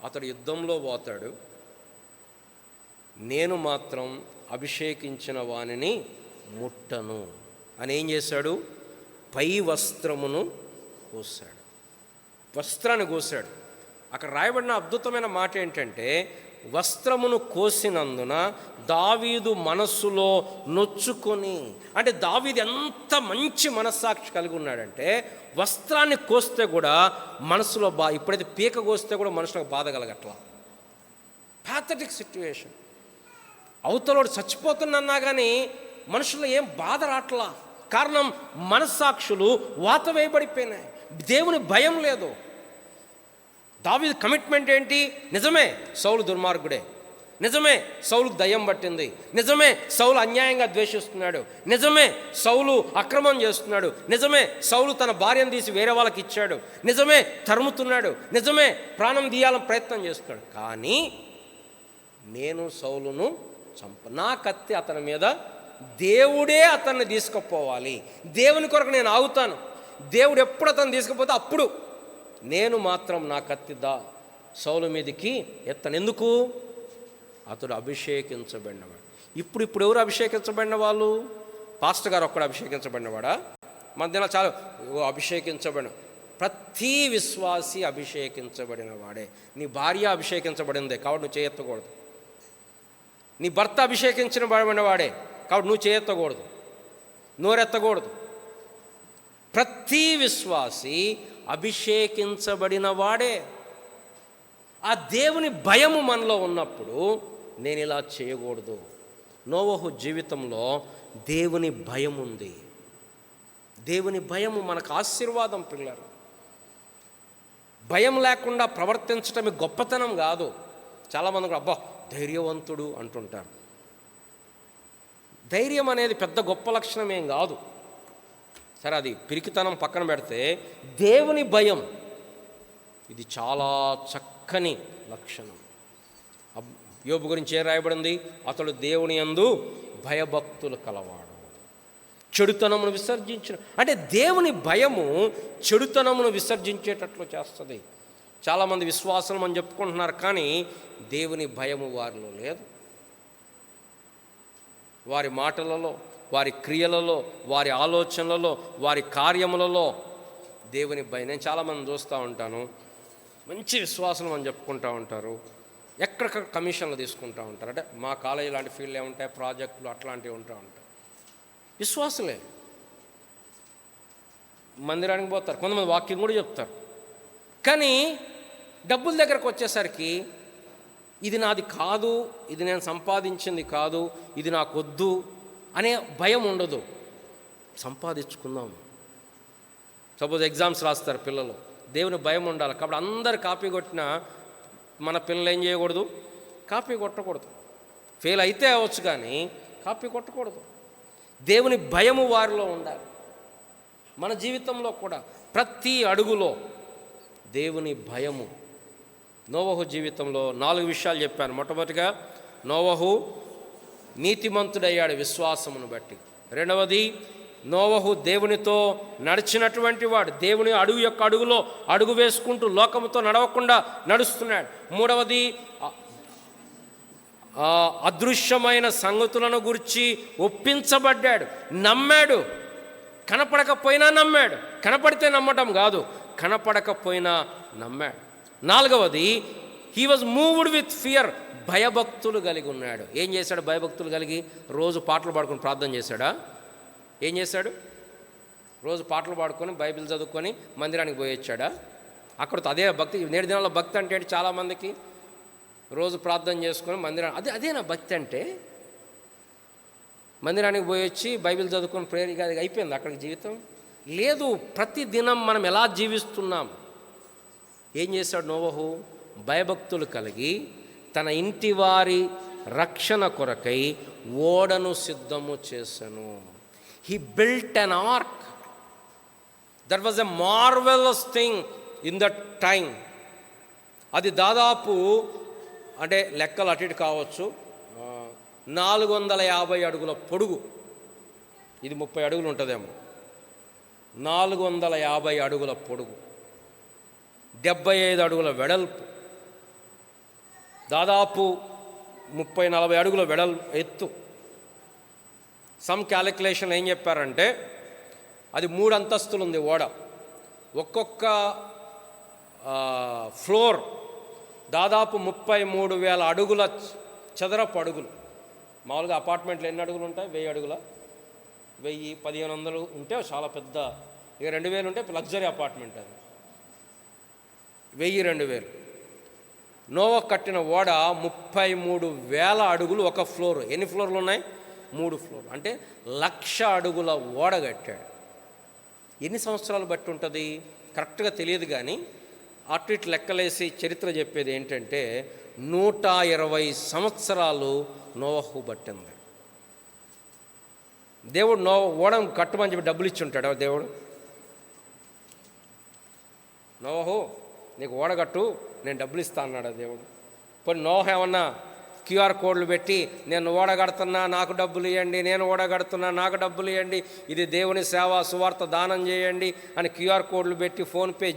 Speaker 1: అతడు యుద్ధంలో పోతాడు, నేను మాత్రం అభిషేకించిన వానిని ముట్టను అని ఏం చేశాడు? పై వస్త్రమును కోసాడు, వస్త్రాన్ని కోసాడు. అక్కడ రాయబడిన అద్భుతమైన మాట ఏంటంటే, వస్త్రమును కోసినందున దావీదు మనస్సులో నొచ్చుకొని, అంటే దావీదు ఎంత మంచి మనస్సాక్షి కలిగి ఉన్నాడంటే, వస్త్రాన్ని కోస్తే కూడా మనసులో ఇప్పుడైతే పీక కోస్తే కూడా మనుషులకు బాధ కలగట్లా. Pathetic situation. అవతలోడు చచ్చిపోతున్నా కానీ మనుషుల్లో ఏం బాధ రాట్లా. కారణం మనస్సాక్షులు వాత వేయబడిపోయినాయి, దేవుని భయం లేదు. దావీదు కమిట్మెంట్ ఏంటి? నిజమే సౌలు దుర్మార్గుడే, నిజమే సౌలుకు దయ్యం పట్టింది, నిజమే సౌలు అన్యాయంగా ద్వేషిస్తున్నాడు, నిజమే సౌలు అక్రమం చేస్తున్నాడు, నిజమే సౌలు తన భార్యను తీసి వేరే వాళ్ళకి ఇచ్చాడు, నిజమే తరుముతున్నాడు, నిజమే ప్రాణం తీయాలని ప్రయత్నం చేస్తున్నాడు. కానీ నేను సౌలును నా కత్తి అతని మీద, దేవుడే అతన్ని తీసుకుపోవాలి, దేవుని కొరకు నేను ఆగుతాను, దేవుడు ఎప్పుడు అతన్ని తీసుకుపోతే అప్పుడు నేను మాత్రం నా కత్తి సౌలు మీదకి ఎత్తను. ఎందుకు? అతడు అభిషేకించబడినవాడు. ఇప్పుడు ఎవరు అభిషేకించబడిన వాళ్ళు? పాస్టర్ గారు ఒక్కడు అభిషేకించబడినవాడా? మధ్యన చాలా అభిషేకించబడిన ప్రతి విశ్వాసి అభిషేకించబడిన వాడే. నీ భార్య అభిషేకించబడిందే కాబట్టి నువ్వు చేయెత్తకూడదు. నీ భర్త అభిషేకించబడిన వాడే కాబట్టి నువ్వు చేయెత్తకూడదు, నోరెత్తకూడదు. ప్రతి విశ్వాసి అభిషేకించబడిన వాడే. ఆ దేవుని భయము మనలో ఉన్నప్పుడు నేను ఇలా చేయకూడదు. నోవహు జీవితంలో దేవుని భయం ఉంది. దేవుని భయము మనకు ఆశీర్వాదం పిల్లలు. భయం లేకుండా ప్రవర్తించటమే గొప్పతనం కాదు. చాలామంది కూడా అబ్బా ధైర్యవంతుడు అంటుంటారు. ధైర్యం అనేది పెద్ద గొప్ప లక్షణం ఏం కాదు. సరే, అది పిరికితనం పక్కన పెడితే దేవుని భయం ఇది చాలా చక్కని లక్షణం. యోబు గురించి ఏం రాయబడింది? అతడు దేవుని యందు భయభక్తులు కలవాడు, చెడుతనమును విసర్జించిన. అంటే దేవుని భయము చెడుతనమును విసర్జించేటట్లు చేస్తుంది. చాలామంది విశ్వాసం అని చెప్పుకుంటున్నారు, కానీ దేవుని భయము వారిలో లేదు. వారి మాటలలో, వారి క్రియలలో, వారి ఆలోచనలలో, వారి కార్యములలో దేవుని భయం. నేను చాలామంది చూస్తూ ఉంటాను, మంచి విశ్వాసం అని చెప్పుకుంటూ ఉంటారు, ఎక్కడికక్కడ కమిషన్లు తీసుకుంటూ ఉంటారు. అంటే మా కాలేజీ లాంటి ఫీల్డ్ ఏముంటాయి, ప్రాజెక్టులు అట్లాంటివి ఉంటూ ఉంటాయి. విశ్వాసులే మందిరానికి పోతారు, కొంతమంది వాక్యం కూడా చెప్తారు, కానీ డబ్బుల దగ్గరకు వచ్చేసరికి ఇది నాది కాదు, ఇది నేను సంపాదించింది కాదు, ఇది నాకొద్దు అనే భయం ఉండదు. సంపాదించుకుందాం. సపోజ్ ఎగ్జామ్స్ రాస్తారు పిల్లలు, దేవుని భయం ఉండాలి. కాబట్టి అందరు కాపీ కొట్టినా మన పిల్లలు ఏం చేయకూడదు? కాపీ కొట్టకూడదు. ఫెయిల్ అయితే అవ్వచ్చు కానీ కాపీ కొట్టకూడదు. దేవుని భయము వారిలో ఉండాలి. మన జీవితంలో కూడా ప్రతి అడుగులో దేవుని భయము. నోవహు జీవితంలో 4 విషయాలు చెప్పాను. మొట్టమొదటిగా నోవహు నీతిమంతుడయ్యాడు విశ్వాసమును బట్టి. రెండవది నోవహు దేవునితో నడిచినటువంటి వాడు, దేవుని అడుగు యొక్క అడుగులో అడుగు వేసుకుంటూ లోకముతో నడవకుండా నడుస్తున్నాడు. మూడవది, అదృశ్యమైన సంగతులను గురించి ఒప్పించబడ్డాడు, నమ్మాడు. కనపడకపోయినా నమ్మాడు. కనపడితే నమ్మటం కాదు, కనపడకపోయినా నమ్మాడు. నాలుగవది, he was moved with fear, భయభక్తులు కలిగి ఉన్నాడు. ఏం చేశాడు? భయభక్తులు కలిగి రోజు పాటలు పాడుకొని ప్రార్థన చేశాడా? ఏం చేశాడు? రోజు పాటలు పాడుకొని బైబిల్ చదువుకొని మందిరానికి పోయొచ్చాడా? అక్కడితో అదే భక్తి. నేటి దినాల్లో భక్తి అంటే ఏంటి? చాలామందికి రోజు ప్రార్థన చేసుకొని మందిరాన్ని, అదేనా భక్తి అంటే? మందిరానికి పోయొచ్చి బైబిల్ చదువుకొని ప్రేయర్ అది అయిపోయింది అక్కడికి జీవితం? లేదు. ప్రతి దినం మనం ఎలా జీవిస్తున్నాం? ఏం చేశాడు నోవహు? భయభక్తులు కలిగి తన ఇంటి వారి రక్షణ కొరకై ఓడను సిద్ధము చేశాను. He built an arc. That was a marvellous thing in that time. అది దాదాపు అంటే లెక్కలు అటు ఇటు కావచ్చు, 450 అడుగుల పొడుగు. ఇది 30 అడుగులు ఉంటుందేమో. 450 అడుగుల పొడుగు, 75 అడుగుల వెడల్పు, దాదాపు 30-40 అడుగుల ఎత్తు. సమ్ క్యాలిక్యులేషన్ ఏం చెప్పారంటే అది 3 అంతస్తులు ఉంది ఓడ. ఒక్కొక్క ఫ్లోర్ దాదాపు 33,000 అడుగుల చదరపు అడుగులు. మామూలుగా అపార్ట్మెంట్లు ఎన్ని అడుగులు ఉంటాయి? 1000 అడుగుల, 1000-1500 ఉంటే చాలా పెద్ద. ఇక 2000 ఉంటే లగ్జరీ అపార్ట్మెంట్. అది 1000-2000. నోవహు కట్టిన ఓడ 33,000 అడుగులు ఒక ఫ్లోర్. ఎన్ని ఫ్లోర్లు ఉన్నాయి? 3 ఫ్లోర్లు. అంటే 1,00,000 అడుగుల ఓడ కట్టాడు. ఎన్ని సంవత్సరాలు బట్టి ఉంటుంది కరెక్ట్గా తెలియదు, కానీ అటు ఇటు లెక్కలేసి చరిత్ర చెప్పేది ఏంటంటే 120 సంవత్సరాలు నోవహు పట్టింది. దేవుడు ఓడను కట్టమని చెప్పి డబ్బులు ఇచ్చి ఉంటాడు దేవుడు. నోవహు నీకు ఓడగట్టు, నేను డబ్బులు ఇస్తా అన్నాడు దేవుడు. పోనీ నోవహు ఏమన్నా క్యూఆర్ కోడ్లు పెట్టి నేను ఓడగడుతున్నా నాకు డబ్బులు ఇవ్వండి, నేను ఓడగడుతున్నా నాకు డబ్బులు ఇవ్వండి, ఇది దేవుని సేవ, సువార్త దానం చేయండి అని క్యూఆర్ కోడ్లు పెట్టి ఫోన్పే,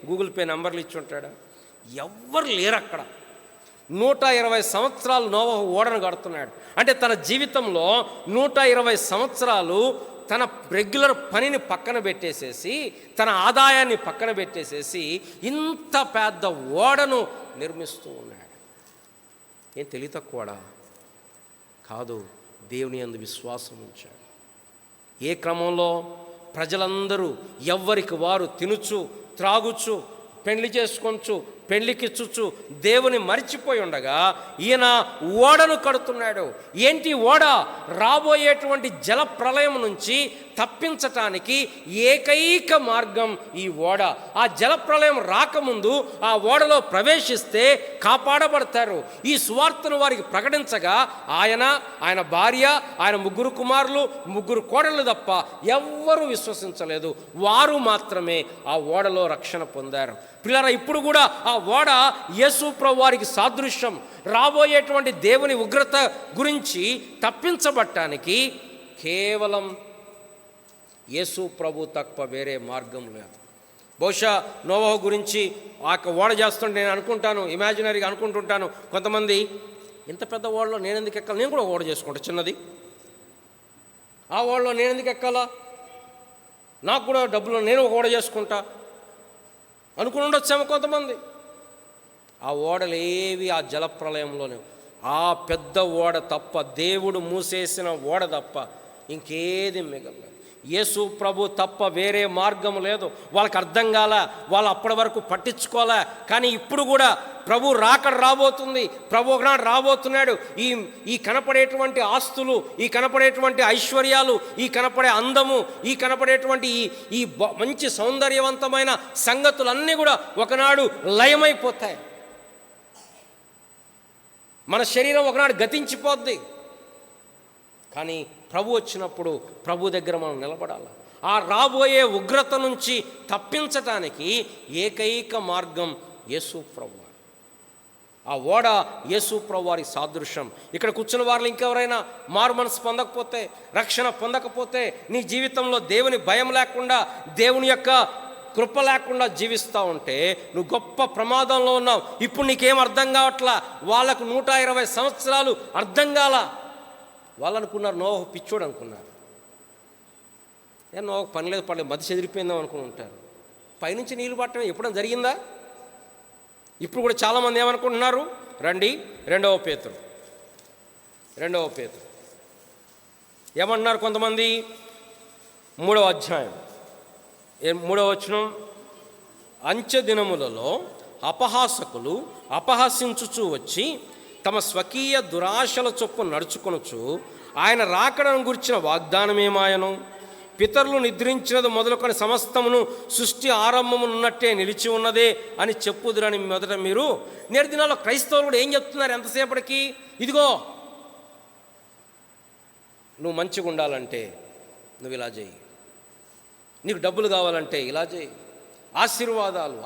Speaker 1: గూగుల్ పే నంబర్లు ఇచ్చి ఉంటాడా? ఎవ్వరు లేరు అక్కడ. 120 సంవత్సరాలు నోవహు ఓడను కడుతున్నాడు. అంటే తన జీవితంలో 120 సంవత్సరాలు తన రెగ్యులర్ పనిని పక్కన పెట్టేసేసి, తన ఆదాయాన్ని పక్కన పెట్టేసేసి ఇంత పెద్ద ఓడను నిర్మిస్తూ ఉన్నాడు. ఏం తెలివి తక్కువడా? కాదు, దేవుని యందు విశ్వాసం ఉంచాడు. ఏ క్రమంలో? ప్రజలందరూ ఎవ్వరికి వారు తినుచు త్రాగుచు పెళ్లి చేసుకొంచు పెళ్లికిచ్చుచు దేవుని మరిచిపోయి ఉండగా ఈయన ఓడను కడుతున్నాడు. ఏంటి ఓడ? రాబోయేటువంటి జల ప్రళయం నుంచి తప్పించటానికి ఏకైక మార్గం ఈ ఓడ. ఆ జల ప్రళయం రాకముందు ఆ ఓడలో ప్రవేశిస్తే కాపాడబడతారు. ఈ సువార్తను వారికి ప్రకటించగా ఆయన భార్య, ఆయన 3 కుమారులు 3 కోడళ్ళు తప్ప ఎవ్వరూ విశ్వసించలేదు. వారు మాత్రమే ఆ ఓడలో రక్షణ పొందారు. పిల్లరా, ఇప్పుడు కూడా ఆ ఓడ యేసు ప్రభు వారికి సాదృశ్యం. రాబోయేటువంటి దేవుని ఉగ్రత గురించి తప్పించబట్టానికి కేవలం యేసు ప్రభు తప్ప వేరే మార్గం లేదు. బహుశా నోవహు గురించి ఆ ఓడ చేస్తుంటే నేను అనుకుంటాను, ఇమాజినరీగా అనుకుంటుంటాను, కొంతమంది ఇంత పెద్ద ఓడలో నేను ఎందుకు ఎక్కాలి, నేను కూడా ఓడ చేసుకుంటా చిన్నది, ఆ ఓడలో నేను ఎందుకు ఎక్కాలా, నాకు కూడా డబ్బులు, నేను ఒక ఓడ చేసుకుంటా అనుకుని ఉండొచ్చేమో కొంతమంది. ఆ ఓడలు ఏవి ఆ జలప్రలయంలోనే, ఆ పెద్ద ఓడ తప్ప, దేవుడు మూసేసిన ఓడ తప్ప ఇంకేది మిగలలేదు. యేసు ప్రభు తప్ప వేరే మార్గం లేదు. వాళ్ళకి అర్థం కాల, వాళ్ళు అప్పటి వరకు పట్టించుకోలే. కానీ ఇప్పుడు కూడా ప్రభు రాబోతుంది, ప్రభు ఒకనాడు రాబోతున్నాడు. ఈ కనపడేటువంటి ఆస్తులు, ఈ కనపడేటువంటి ఐశ్వర్యాలు, ఈ కనపడే అందము, ఈ కనపడేటువంటి ఈ మంచి సౌందర్యవంతమైన సంగతులన్నీ కూడా ఒకనాడు లయమైపోతాయి. మన శరీరం ఒకనాడు గతించిపోద్ది. కానీ ప్రభు వచ్చినప్పుడు ప్రభు దగ్గర మనం నిలబడాలి. ఆ రాబోయే ఉగ్రత నుంచి తప్పించటానికి ఏకైక మార్గం యేసు ప్రభు. ఆ ఓడ యేసు ప్రభు వారి సాదృశ్యం. ఇక్కడ కూర్చున్న వారిలో ఇంకెవరైనా మారు మనసు పొందకపోతే, రక్షణ పొందకపోతే, నీ జీవితంలో దేవుని భయం లేకుండా, దేవుని యొక్క కృప లేకుండా జీవిస్తూ ఉంటే నువ్వు గొప్ప ప్రమాదంలో ఉన్నావు. ఇప్పుడు నీకేం అర్థం కావట్లా. వాళ్ళకు 120 సంవత్సరాలు అర్థం కాల. వాళ్ళు అనుకున్నారు నోవహు పిచ్చోడు అనుకున్నారు. నోవహు పని లేదు పడలేదు, మధ్య చెదిరిపోయిందాం అనుకుని ఉంటారు. పైనుంచి నీళ్ళు పట్టడం ఎప్పుడైనా జరిగిందా? ఇప్పుడు కూడా చాలామంది ఏమనుకుంటున్నారు, రండి రెండవ పేతురు ఏమంటున్నారు కొంతమంది, 3వ అధ్యాయం 3వ వచనం, అంచె దినములలో అపహాసకులు అపహసించుచూ వచ్చి తమ స్వకీయ దురాశల చొప్పున నడుచుకొనుచు ఆయన రాకడను గురించిన వాగ్దానమేమాయను, పితరులు నిద్రించినది మొదలుకొని సమస్తమును సృష్టి ఆరంభమునున్నట్టే నిలిచి ఉన్నదే అని చెప్పుదురని మొదట మీరు. నేటి దినాల్లో క్రైస్తవులు కూడా ఏం చెప్తున్నారు ఎంతసేపటికి, ఇదిగో నువ్వు మంచిగా ఉండాలంటే నువ్వు ఇలా చేయి, నీకు డబ్బులు కావాలంటే ఇలా చేయి, ఆశీర్వాదాలు.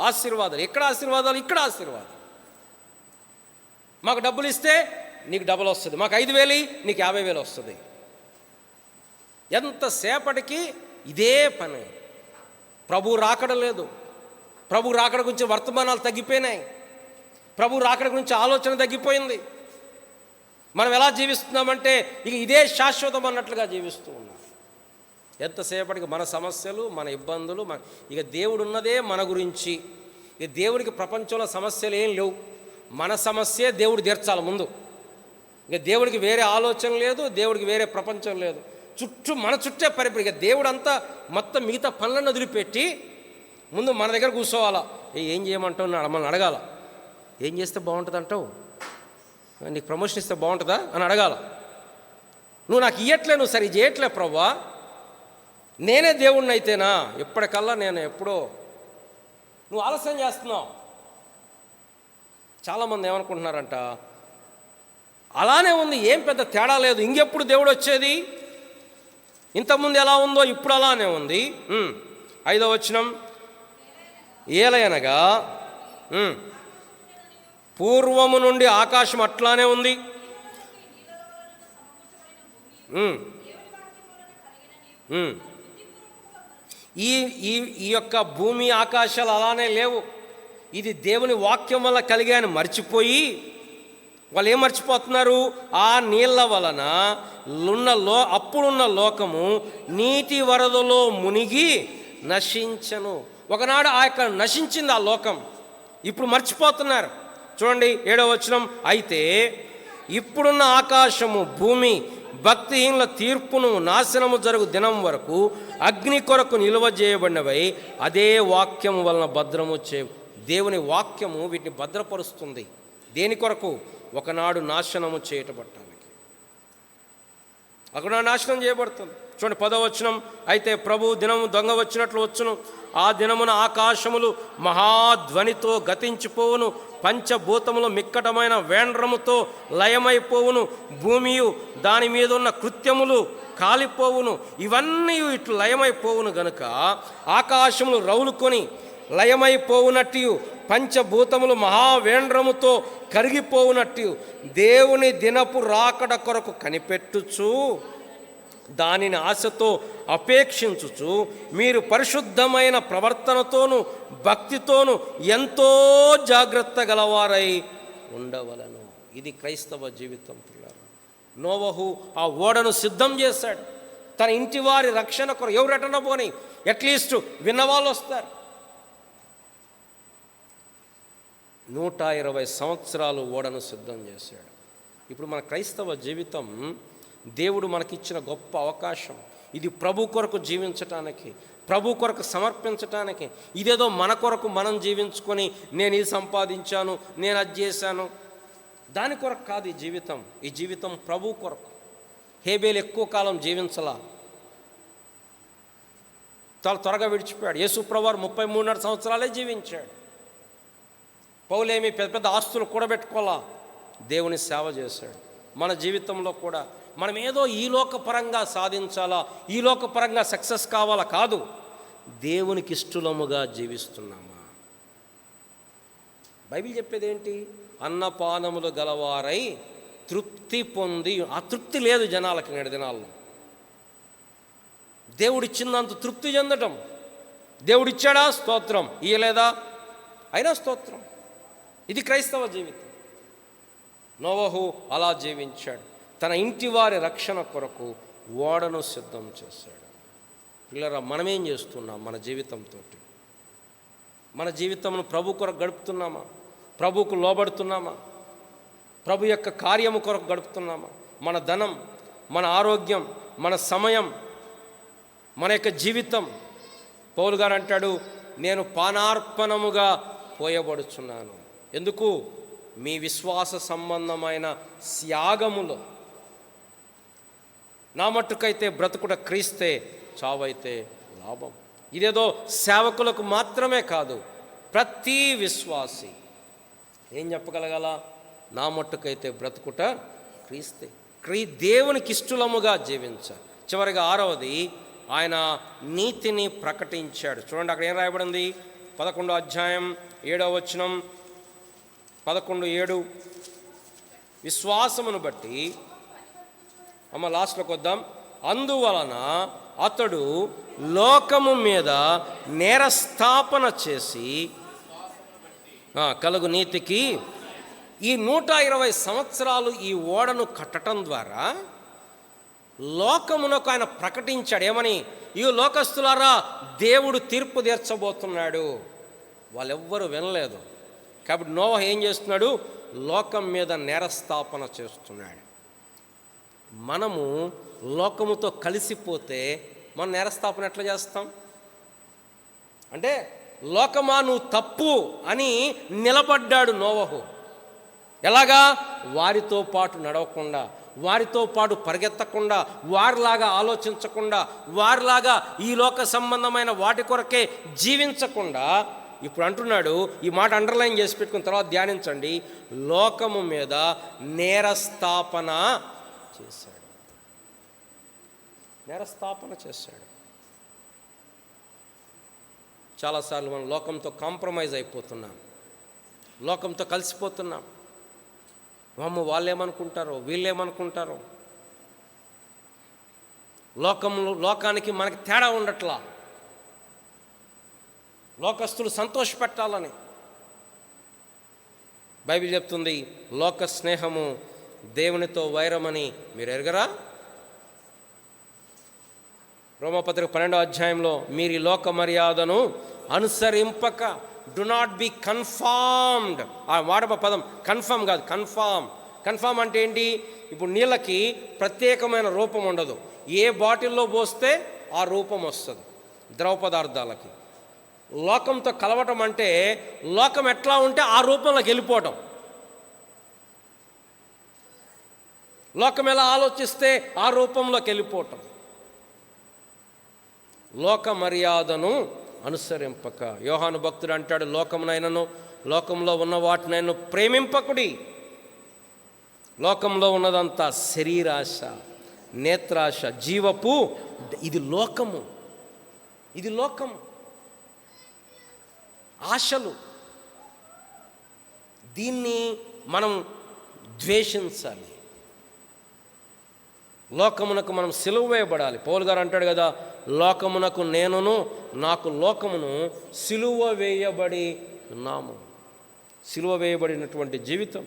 Speaker 1: ఎక్కడ ఆశీర్వాదాలు? ఇక్కడ ఆశీర్వాదాలు. మాకు డబ్బులు ఇస్తే నీకు డబుల్ వస్తుంది, మాకు 5,000 నీకు 50,000 వస్తుంది. ఎంతసేపటికి ఇదే పని. ప్రభు రాకడ లేదు. ప్రభు రాకడ గురించి వర్తమానాలు తగ్గిపోయినాయి. ప్రభు రాకడ గురించి ఆలోచన తగ్గిపోయింది. మనం ఎలా జీవిస్తున్నామంటే ఇక ఇదే శాశ్వతం అన్నట్లుగా జీవిస్తూ ఉన్నాం. ఎంతసేపటికి మన సమస్యలు, మన ఇబ్బందులు, ఇక దేవుడు ఉన్నదే మన గురించి. ఇక దేవుడికి ప్రపంచంలో సమస్యలు ఏం లేవు. మన సమస్యే దేవుడు తీర్చాలి ముందు. ఇక దేవుడికి వేరే ఆలోచన లేదు, దేవుడికి వేరే ప్రపంచం లేదు. మన చుట్టే పరిపరి. ఇక దేవుడు అంతా మొత్తం మిగతా పనులను వదిలిపెట్టి ముందు మన దగ్గర కూర్చోవాలా. ఏం చేయమంటావు మనల్ని అడగాల. ఏం చేస్తే బాగుంటుంది అంటావు, నీకు ప్రమోషన్ ఇస్తే బాగుంటుందా అని అడగాల. నువ్వు నాకు ఇయ్యట్లే, నువ్వు సరి చేయట్లే ప్రభువా, నేనే దేవుణ్ణి అయితేనా, ఎప్పటికల్లా నేను ఎప్పుడో. నువ్వు ఆలస్యం చేస్తున్నావు. చాలామంది ఏమనుకుంటున్నారంట, అలానే ఉంది, ఏం పెద్ద తేడా లేదు, ఇంకెప్పుడు దేవుడు వచ్చేది, ఇంతకుముందు ఎలా ఉందో ఇప్పుడు అలానే ఉంది. 5వ వచనం, ఏలయనగా పూర్వము నుండి ఆకాశం అట్లానే ఉంది, ఈ యొక్క భూమి ఆకాశాలు అలానే లేవు. ఇది దేవుని వాక్యం వల్ల కలిగాని మర్చిపోయి వాళ్ళు ఏం మర్చిపోతున్నారు, ఆ నీళ్ల వలన అప్పుడున్న లోకము నీటి వరదలో మునిగి నశించను. ఒకనాడు ఆ యొక్క నశించింది ఆ లోకం, ఇప్పుడు మర్చిపోతున్నారు. చూడండి 7వ వచనం, అయితే ఇప్పుడున్న ఆకాశము భూమి భక్తిహీనుల తీర్పును నాశనము జరుగు దినం వరకు అగ్ని కొరకు నిలువ చేయబడినవై అదే వాక్యము వలన భద్రము దేవుని వాక్యము వీటిని భద్రపరుస్తుంది. దేని కొరకు? ఒకనాడు నాశనము చేయటబట్టానికి. ఒకనాడు నాశనం చేయబడుతుంది. చూడండి 10వ వచనం, అయితే ప్రభు దినము దొంగ వచ్చినట్లు వచ్చును, ఆ దినమున ఆకాశములు మహాధ్వనితో గతించిపోవును, పంచభూతములు మిక్కటమైన వేండ్రముతో లయమైపోవును, భూమియు దాని మీద ఉన్న కృత్యములు కాలిపోవును. ఇవన్నీ ఇట్లు లయమైపోవును గనుక ఆకాశములు రౌలుకొని లయమైపోవునట్టు, పంచభూతములు మహావేండ్రముతో కరిగిపోవునట్టు దేవుని దినపు రాకడ కొరకు కనిపెట్టుచు దానిని ఆశతో అపేక్షించుచు మీరు పరిశుద్ధమైన ప్రవర్తనతోనూ భక్తితోనూ ఎంతో జాగ్రత్త గలవారై ఉండవలను. ఇది క్రైస్తవ జీవితం. నోవహు ఆ ఓడను సిద్ధం చేశాడు తన ఇంటి వారి రక్షణ కొరకు. ఎవరు ఎటన పోని, అట్లీస్ట్ విన్నవాళ్ళు వస్తారు. 120 సంవత్సరాలు ఓడను సిద్ధం చేశాడు. ఇప్పుడు మన క్రైస్తవ జీవితం దేవుడు మనకిచ్చిన గొప్ప అవకాశం. ఇది ప్రభు కొరకు జీవించటానికి, ప్రభు కొరకు సమర్పించటానికి. ఇదేదో మన కొరకు మనం జీవించుకొని నేను ఇది సంపాదించాను, నేను అది చేశాను, దాని కొరకు కాదు ఈ జీవితం. ఈ జీవితం ప్రభు కొరకు. హేబేలు ఎక్కువ కాలం జీవించలా, చాలా త్వరగా విడిచిపోయాడు. యేసు ప్రభువారు 33.5 సంవత్సరాలే జీవించాడు. పౌలేమి పెద్ద పెద్ద ఆస్తులు కూడబెట్టుకోవాలా, దేవుని సేవ చేశాడు. మన జీవితంలో కూడా మనం ఏదో ఈ లోకపరంగా సాధించాలా, ఈ లోకపరంగా సక్సెస్ కావాలా కాదు, దేవునికి ఇష్టలముగా జీవిస్తున్నామా? బైబిల్ చెప్పేది ఏంటి? అన్నపానములు గలవారై తృప్తి పొంది. ఆ తృప్తి లేదు జనాలకి నేడు దినాల్లో. దేవుడిచ్చిందంత తృప్తి చెందటం. దేవుడిచ్చాడా? స్తోత్రం. ఇయ్యలేదా? అయినా స్తోత్రం. ఇది క్రైస్తవ జీవితం. నోవహు అలా జీవించాడు. తన ఇంటి వారి రక్షణ కొరకు ఓడను సిద్ధం చేశాడు. పిల్లరా, మనమేం చేస్తున్నాం మన జీవితంతో? మన జీవితంను ప్రభు కొరకు గడుపుతున్నామా? ప్రభువుకు లోబడుతున్నామా? ప్రభు యొక్క కార్యము కొరకు గడుపుతున్నామా? మన ధనం, మన ఆరోగ్యం, మన సమయం, మన యొక్క జీవితం. పౌలు గారు అంటాడు, నేను పానార్పణముగా పోయబడుచున్నాను. ఎందుకు? మీ విశ్వాస సంబంధమైన త్యాగములో. నా మట్టుకైతే బ్రతుకుట క్రీస్తే, చావైతే లాభం. ఇదేదో సేవకులకు మాత్రమే కాదు, ప్రతి విశ్వాసి ఏం చెప్పగలగాల? నా మట్టుకైతే బ్రతుకుట క్రీస్తే. దేవునికి ఇష్టలముగా జీవించాలి. చివరిగా 6వది, ఆయన నీతిని ప్రకటించాడు. చూడండి, అక్కడ ఏం రాయబడింది? 11వ అధ్యాయం 7వ వచనం. 11:7. విశ్వాసమును బట్టి, అమ్మ లాస్ట్లోకి వద్దాం. అందువలన అతడు లోకము మీద నేరస్థాపన చేసి కలుగు నీతికి ఈ 120 సంవత్సరాలు ఈ ఓడను కట్టడం ద్వారా లోకమునకు ఆయన ప్రకటించాడు. ఏమని? ఈ లోకస్తులారా, దేవుడు తీర్పు తీర్చబోతున్నాడు. వాళ్ళెవ్వరూ వినలేదు. కాబట్టి నోవహు ఏం చేస్తున్నాడు? లోకం మీద నేరస్థాపన చేస్తున్నాడు. మనము లోకముతో కలిసిపోతే మనం నేరస్థాపన ఎట్లా చేస్తాం? అంటే లోకమా నువ్వు తప్పు అని నిలబడ్డాడు నోవహు. ఎలాగా? వారితో పాటు నడవకుండా, వారితో పాటు పరిగెత్తకుండా, వారిలాగా ఆలోచించకుండా, వారిలాగా ఈ లోక సంబంధమైన వాటి కొరకే జీవించకుండా, ఇప్పుడు అంటున్నాడు, ఈ మాట అండర్లైన్ చేసి పెట్టుకున్న తర్వాత ధ్యానించండి, లోకము మీద నేరస్థాపన చేశాడు. నేరస్థాపన చేశాడు. చాలాసార్లు మనం లోకంతో కాంప్రమైజ్ అయిపోతున్నాం, లోకంతో కలిసిపోతున్నాం. వాళ్ళేమనుకుంటారో, వీళ్ళేమనుకుంటారో, లోకానికి మనకి తేడా ఉండట్లా. లోకస్తులు సంతోషపెట్టాలని బైబిల్ చెప్తుంది. లోక స్నేహము దేవునితో వైరమని మీరు ఎరగరా? రోమపత్రిక 12వ అధ్యాయంలో, మీరు ఈ లోక మర్యాదను అనుసరింపక, డు నాట్ బి కన్ఫార్మ్డ్. ఆ వాడప పదం కన్ఫర్మ్ కాదు, కన్ఫామ్. కన్ఫామ్ అంటే ఏంటి? ఇప్పుడు నీళ్ళకి ప్రత్యేకమైన రూపం ఉండదు. ఏ బాటిల్లో పోస్తే ఆ రూపం వస్తుంది. ద్రవ పదార్థాలకి లోకంతో కలవటం అంటే లోకం ఎట్లా ఉంటే ఆ రూపంలోకి వెళ్ళిపోవటం. లోకం ఎలా ఆలోచిస్తే ఆ రూపంలోకి వెళ్ళిపోవటం. లోక మర్యాదను అనుసరింపక. యోహాను భక్తుడు అంటాడు, లోకమునైనను లోకంలో ఉన్న వాటినైనా ప్రేమింపకుడి. లోకంలో ఉన్నదంతా శరీరాశ, నేత్రాశ, జీవపు. ఇది లోకము, ఇది లోకము. ఆశలు, దీన్ని మనం ద్వేషించాలి. లోకమునకు మనం సిలువ వేయబడాలి. పౌలు గారు అంటాడు కదా, లోకమునకు నేనును నాకు లోకమును సిలువ వేయబడి ఉన్నాము. సిలువ వేయబడినటువంటి జీవితం.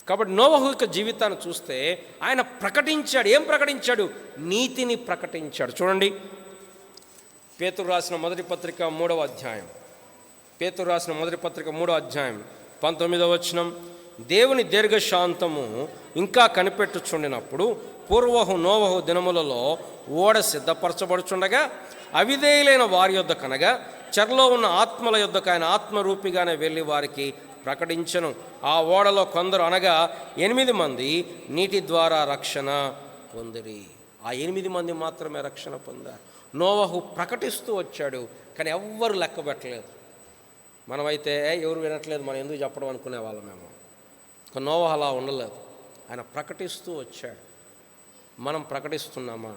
Speaker 1: కాబట్టి నోవహు యొక్క జీవితాన్ని చూస్తే ఆయన ప్రకటించాడు. ఏం ప్రకటించాడు? నీతిని ప్రకటించాడు. చూడండి, పేతురు రాసిన మొదటి పత్రిక 3వ అధ్యాయం. పేతురు రాసిన మొదటి పత్రిక 3వ అధ్యాయం 19వ వచనం. దేవుని దీర్ఘశాంతము ఇంకా కనిపెట్టుచుండినప్పుడు పూర్వహు నోవహు దినములలో ఓడ సిద్ధపరచబడుచుండగా అవిధేయులైన వారి యొద్ద కనగా చెరలో ఉన్న ఆత్మల యొద్దకు ఆయన ఆత్మరూపిగానే వెళ్ళి వారికి ప్రకటించను. ఆ ఓడలో కొందరు, అనగా 8 మంది నీటి ద్వారా రక్షణ పొందిరి. ఆ 8 మంది మాత్రమే రక్షణ పొందారు. నోవహు ప్రకటిస్తూ వచ్చాడు, కానీ ఎవ్వరు లెక్క పెట్టలేదు. మనమైతే ఎవరు వినట్లేదు, మనం ఎందుకు చెప్పడం అనుకునే వాళ్ళమేమో. నోవహు అలా ఉండలేదు. ఆయన ప్రకటిస్తూ వచ్చాడు. మనం ప్రకటిస్తున్నామా?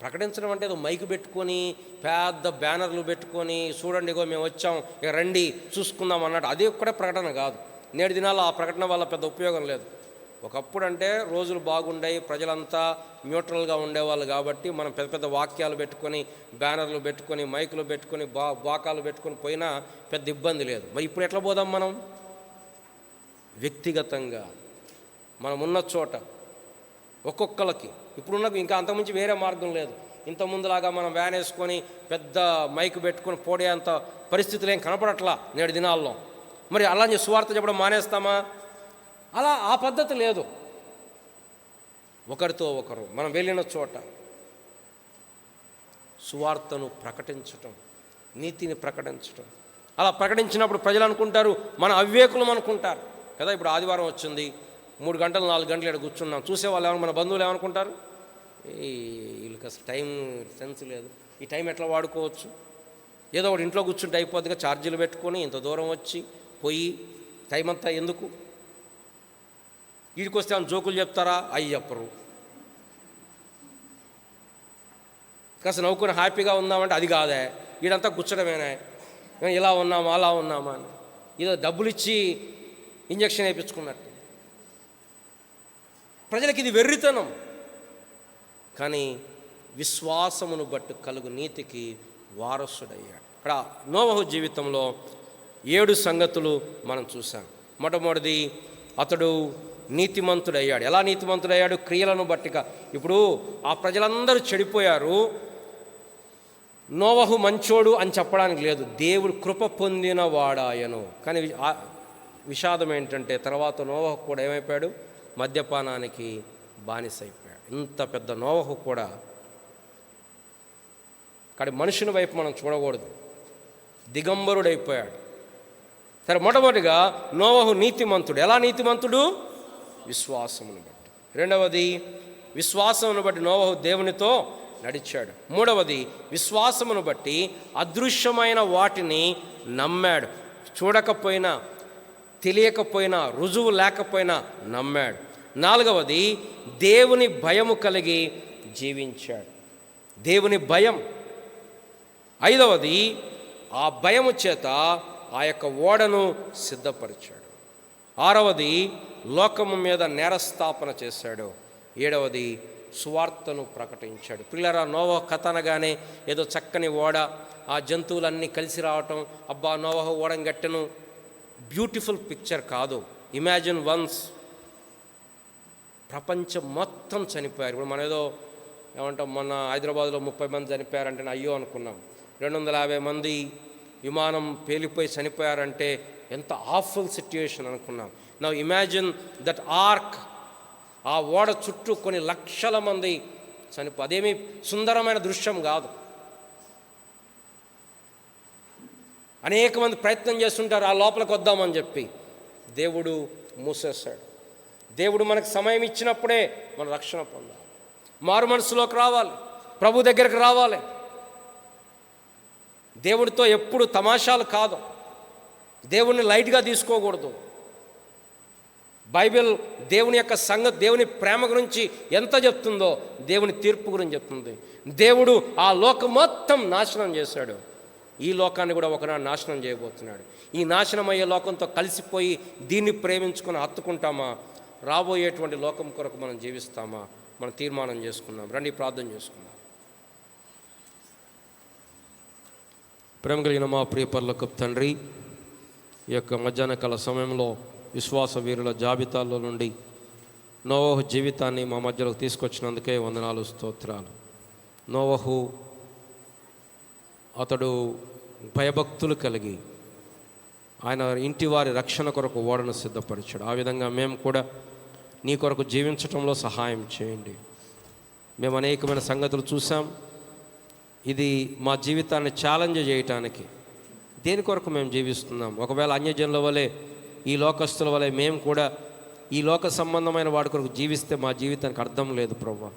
Speaker 1: ప్రకటించడం అంటే ఏదో మైకు పెట్టుకొని పెద్ద బ్యానర్లు పెట్టుకొని చూడండి ఇగో మేము వచ్చాం ఇక రండి చూసుకుందాం అన్నట్టు, అది ఒక్కడే ప్రకటన కాదు. నేటి దినాల్లో ఆ ప్రకటన వల్ల పెద్ద ఉపయోగం లేదు. ఒకప్పుడు అంటే రోజులు బాగుండాయి, ప్రజలంతా న్యూట్రల్గా ఉండేవాళ్ళు కాబట్టి మనం పెద్ద పెద్ద వాక్యాలు పెట్టుకొని బ్యానర్లు పెట్టుకొని మైకులు పెట్టుకొని బాకాలు పెట్టుకొని పోయినా పెద్ద ఇబ్బంది లేదు. మరి ఇప్పుడు ఎట్లా పోదాం మనం? వ్యక్తిగతంగా మనం ఉన్న చోట ఒక్కొక్కరికి ఇప్పుడున్న ఇంకా అంతకుమించి వేరే మార్గం లేదు. ఇంతకుముందులాగా మనం వ్యాన్ వేసుకొని పెద్ద మైక్ పెట్టుకొని పోడే అంత పరిస్థితులు ఏం కనపడట్లా నేటి దినాల్లో. మరి అలా సువార్త చెప్పడం మానేస్తామా? అలా ఆ పద్ధతి లేదు. ఒకరితో ఒకరు మనం వెళ్ళిన చోట సువార్తను ప్రకటించటం, నీతిని ప్రకటించటం. అలా ప్రకటించినప్పుడు ప్రజలు అనుకుంటారు మన అవివేకులు అనుకుంటారు కదా. ఇప్పుడు ఆదివారం వచ్చింది, 3 గంటలు 4 గంటలు ఇక్కడ కూర్చున్నాం, చూసేవాళ్ళు ఏమన్నా మన బంధువులు ఏమనుకుంటారు? వీళ్ళకి అసలు టైం సెన్స్ లేదు, ఈ టైం ఎట్లా వాడుకోవచ్చు, ఏదో ఒకటి ఇంట్లో కూర్చుంటే అయిపోద్దిగా, ఛార్జీలు పెట్టుకొని ఇంత దూరం వచ్చి పోయి టైం అంతా ఎందుకు? వీడికి వస్తే ఆమె జోకులు చెప్తారా? అవి చెప్పరు. కాస్త నవ్వుకొని హ్యాపీగా ఉందామంటే అది కాదే, వీడంతా కూర్చోడమేనా, ఇలా ఉన్నామా అలా ఉన్నామా అని ఏదో డబ్బులు ఇచ్చి ఇంజక్షన్ వేయించుకున్నట్టు. ప్రజలకి ఇది వెర్రితనం. కానీ విశ్వాసమును బట్టి కలుగు నీతికి వారసుడయ్యాడు. ఇక్కడ నోవహు జీవితంలో 7 సంగతులు మనం చూసాం. మొట్టమొదటిది, అతడు నీతిమంతుడయ్యాడు. ఎలా నీతిమంతుడయ్యాడు? క్రియలను బట్టిగా. ఇప్పుడు ఆ ప్రజలందరూ చెడిపోయారు, నోవహు మంచోడు అని చెప్పడానికి లేదు, దేవుడు కృప పొందిన వాడాయను. కానీ విషాదం ఏంటంటే తర్వాత నోవహు కూడా ఏమైపోయాడు? మద్యపానానికి బానిసైపోయాడు. ఇంత పెద్ద నోవహు కూడా. కానీ మనుషుని వైపు మనం చూడకూడదు, దిగంబరుడైపోయాడు. సరే, మొట్టమొదటిగా నోవహు నీతిమంతుడు. ఎలా నీతిమంతుడు? విశ్వాసమును బట్టి. రెండవది, విశ్వాసమును బట్టి నోవహు దేవునితో నడిచాడు. మూడవది, విశ్వాసమును బట్టి అదృశ్యమైన వాటిని నమ్మాడు. చూడకపోయినా, తెలియకపోయినా, రుజువు లేకపోయినా నమ్మాడు. నాలుగవది, దేవుని భయము కలిగి జీవించాడు. దేవుని భయం. ఐదవది, ఆ భయము చేత ఆ యొక్క ఓడను సిద్ధపరిచాడు. ఆరవది, లోకము మీద నేరస్థాపన చేశాడు. ఏడవది, సువార్తను ప్రకటించాడు. పిల్లరా, నోవహు కథ అనగానే ఏదో చక్కని ఓడ, ఆ జంతువులన్నీ కలిసి రావటం, అబ్బా నోవహు ఓడను గట్టెను, బ్యూటిఫుల్ పిక్చర్ కాదు. ఇమాజిన్ వన్స్ ప్రపంచం మొత్తం చనిపోయారు. ఇప్పుడు మనం ఏదో ఏమంటాం, మొన్న హైదరాబాద్లో 30 మంది చనిపోయారంటే అయ్యో అనుకున్నాం. 250 మంది విమానం పేలిపోయి చనిపోయారంటే ఎంత ఆఫుల్ సిట్యుయేషన్ అనుకున్నాం. నౌ ఇమాజిన్ దట్ ఆర్క్, ఆ ఓడ చుట్టూ కొన్ని లక్షల మంది అదేమీ సుందరమైన దృశ్యం కాదు. అనేక మంది ప్రయత్నం చేస్తుంటారు ఆ లోపలికి వద్దామని చెప్పి. దేవుడు మూసేశాడు. దేవుడు మనకు సమయం ఇచ్చినప్పుడే మన రక్షణ పొందాలి, మారు మనసులోకి రావాలి, ప్రభు దగ్గరికి రావాలి. దేవుడితో ఎప్పుడు తమాషాలు కాదు, దేవుణ్ణి లైట్గా తీసుకోకూడదు. బైబిల్ దేవుని యొక్క సంగతి, దేవుని ప్రేమ గురించి ఎంత చెప్తుందో దేవుని తీర్పు గురించి చెప్తుంది. దేవుడు ఆ లోకం మొత్తం నాశనం చేశాడు, ఈ లోకాన్ని కూడా ఒకనాడు నాశనం చేయబోతున్నాడు. ఈ నాశనం అయ్యే లోకంతో కలిసిపోయి దీన్ని ప్రేమించుకొని హత్తుకుంటామా, రాబోయేటువంటి లోకం కొరకు మనం జీవిస్తామా? మనం తీర్మానం చేసుకున్నాం. రండి ప్రార్థన చేసుకుందాం. ప్రేమ కలిగిన మా ప్రియ పరలోకపు తండ్రి, ఈ యొక్క మధ్యాహ్న కాల సమయంలో విశ్వాస వీరుల జాబితాలో నుండి నోవహు జీవితాన్ని మా మధ్యలోకి తీసుకొచ్చినందుకే వందనాలు, స్తోత్రాలు. నోవహు అతడు భయభక్తులు కలిగి ఆయన ఇంటి వారి రక్షణ కొరకు ఓడను సిద్ధపరిచాడు. ఆ విధంగా మేము కూడా నీ కొరకు జీవించటంలో సహాయం చేయండి. మేము అనేకమైన సంగతులు చూసాం. ఇది మా జీవితాన్ని ఛాలెంజ్ చేయటానికి, దేని కొరకు మేము జీవిస్తున్నాం. ఒకవేళ అన్యజనుల వలె, ఈ లోకస్తుల వలె మేము కూడా ఈ లోక సంబంధమైన వాడి కొరకు జీవిస్తే మా జీవితానికి అర్థం లేదు ప్రభువా.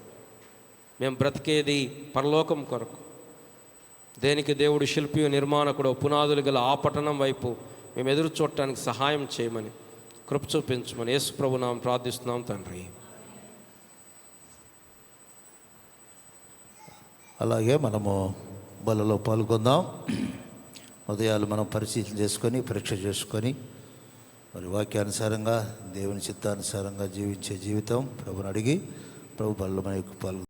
Speaker 1: మేము బ్రతికేది పరలోకం కొరకు. దేనికి దేవుడు శిల్పి నిర్మాణకుడు పునాదులు గల ఆ పట్టణం వైపు మేము ఎదురు చూడటానికి సహాయం చేయమని, కృప చూపించమని యేసు ప్రభునామమున ప్రార్థిస్తున్నాం తండ్రి.
Speaker 2: అలాగే మనము బలలో పాల్గొందాం. ఉదయాలు మనం పరిశీలన చేసుకొని, పరీక్ష చేసుకొని, మరి వాక్యానుసారంగా దేవుని చిత్తానుసారంగా జీవించే జీవితం ప్రభుని అడిగి ప్రభు బలలో మనకు పాల్గొందాం.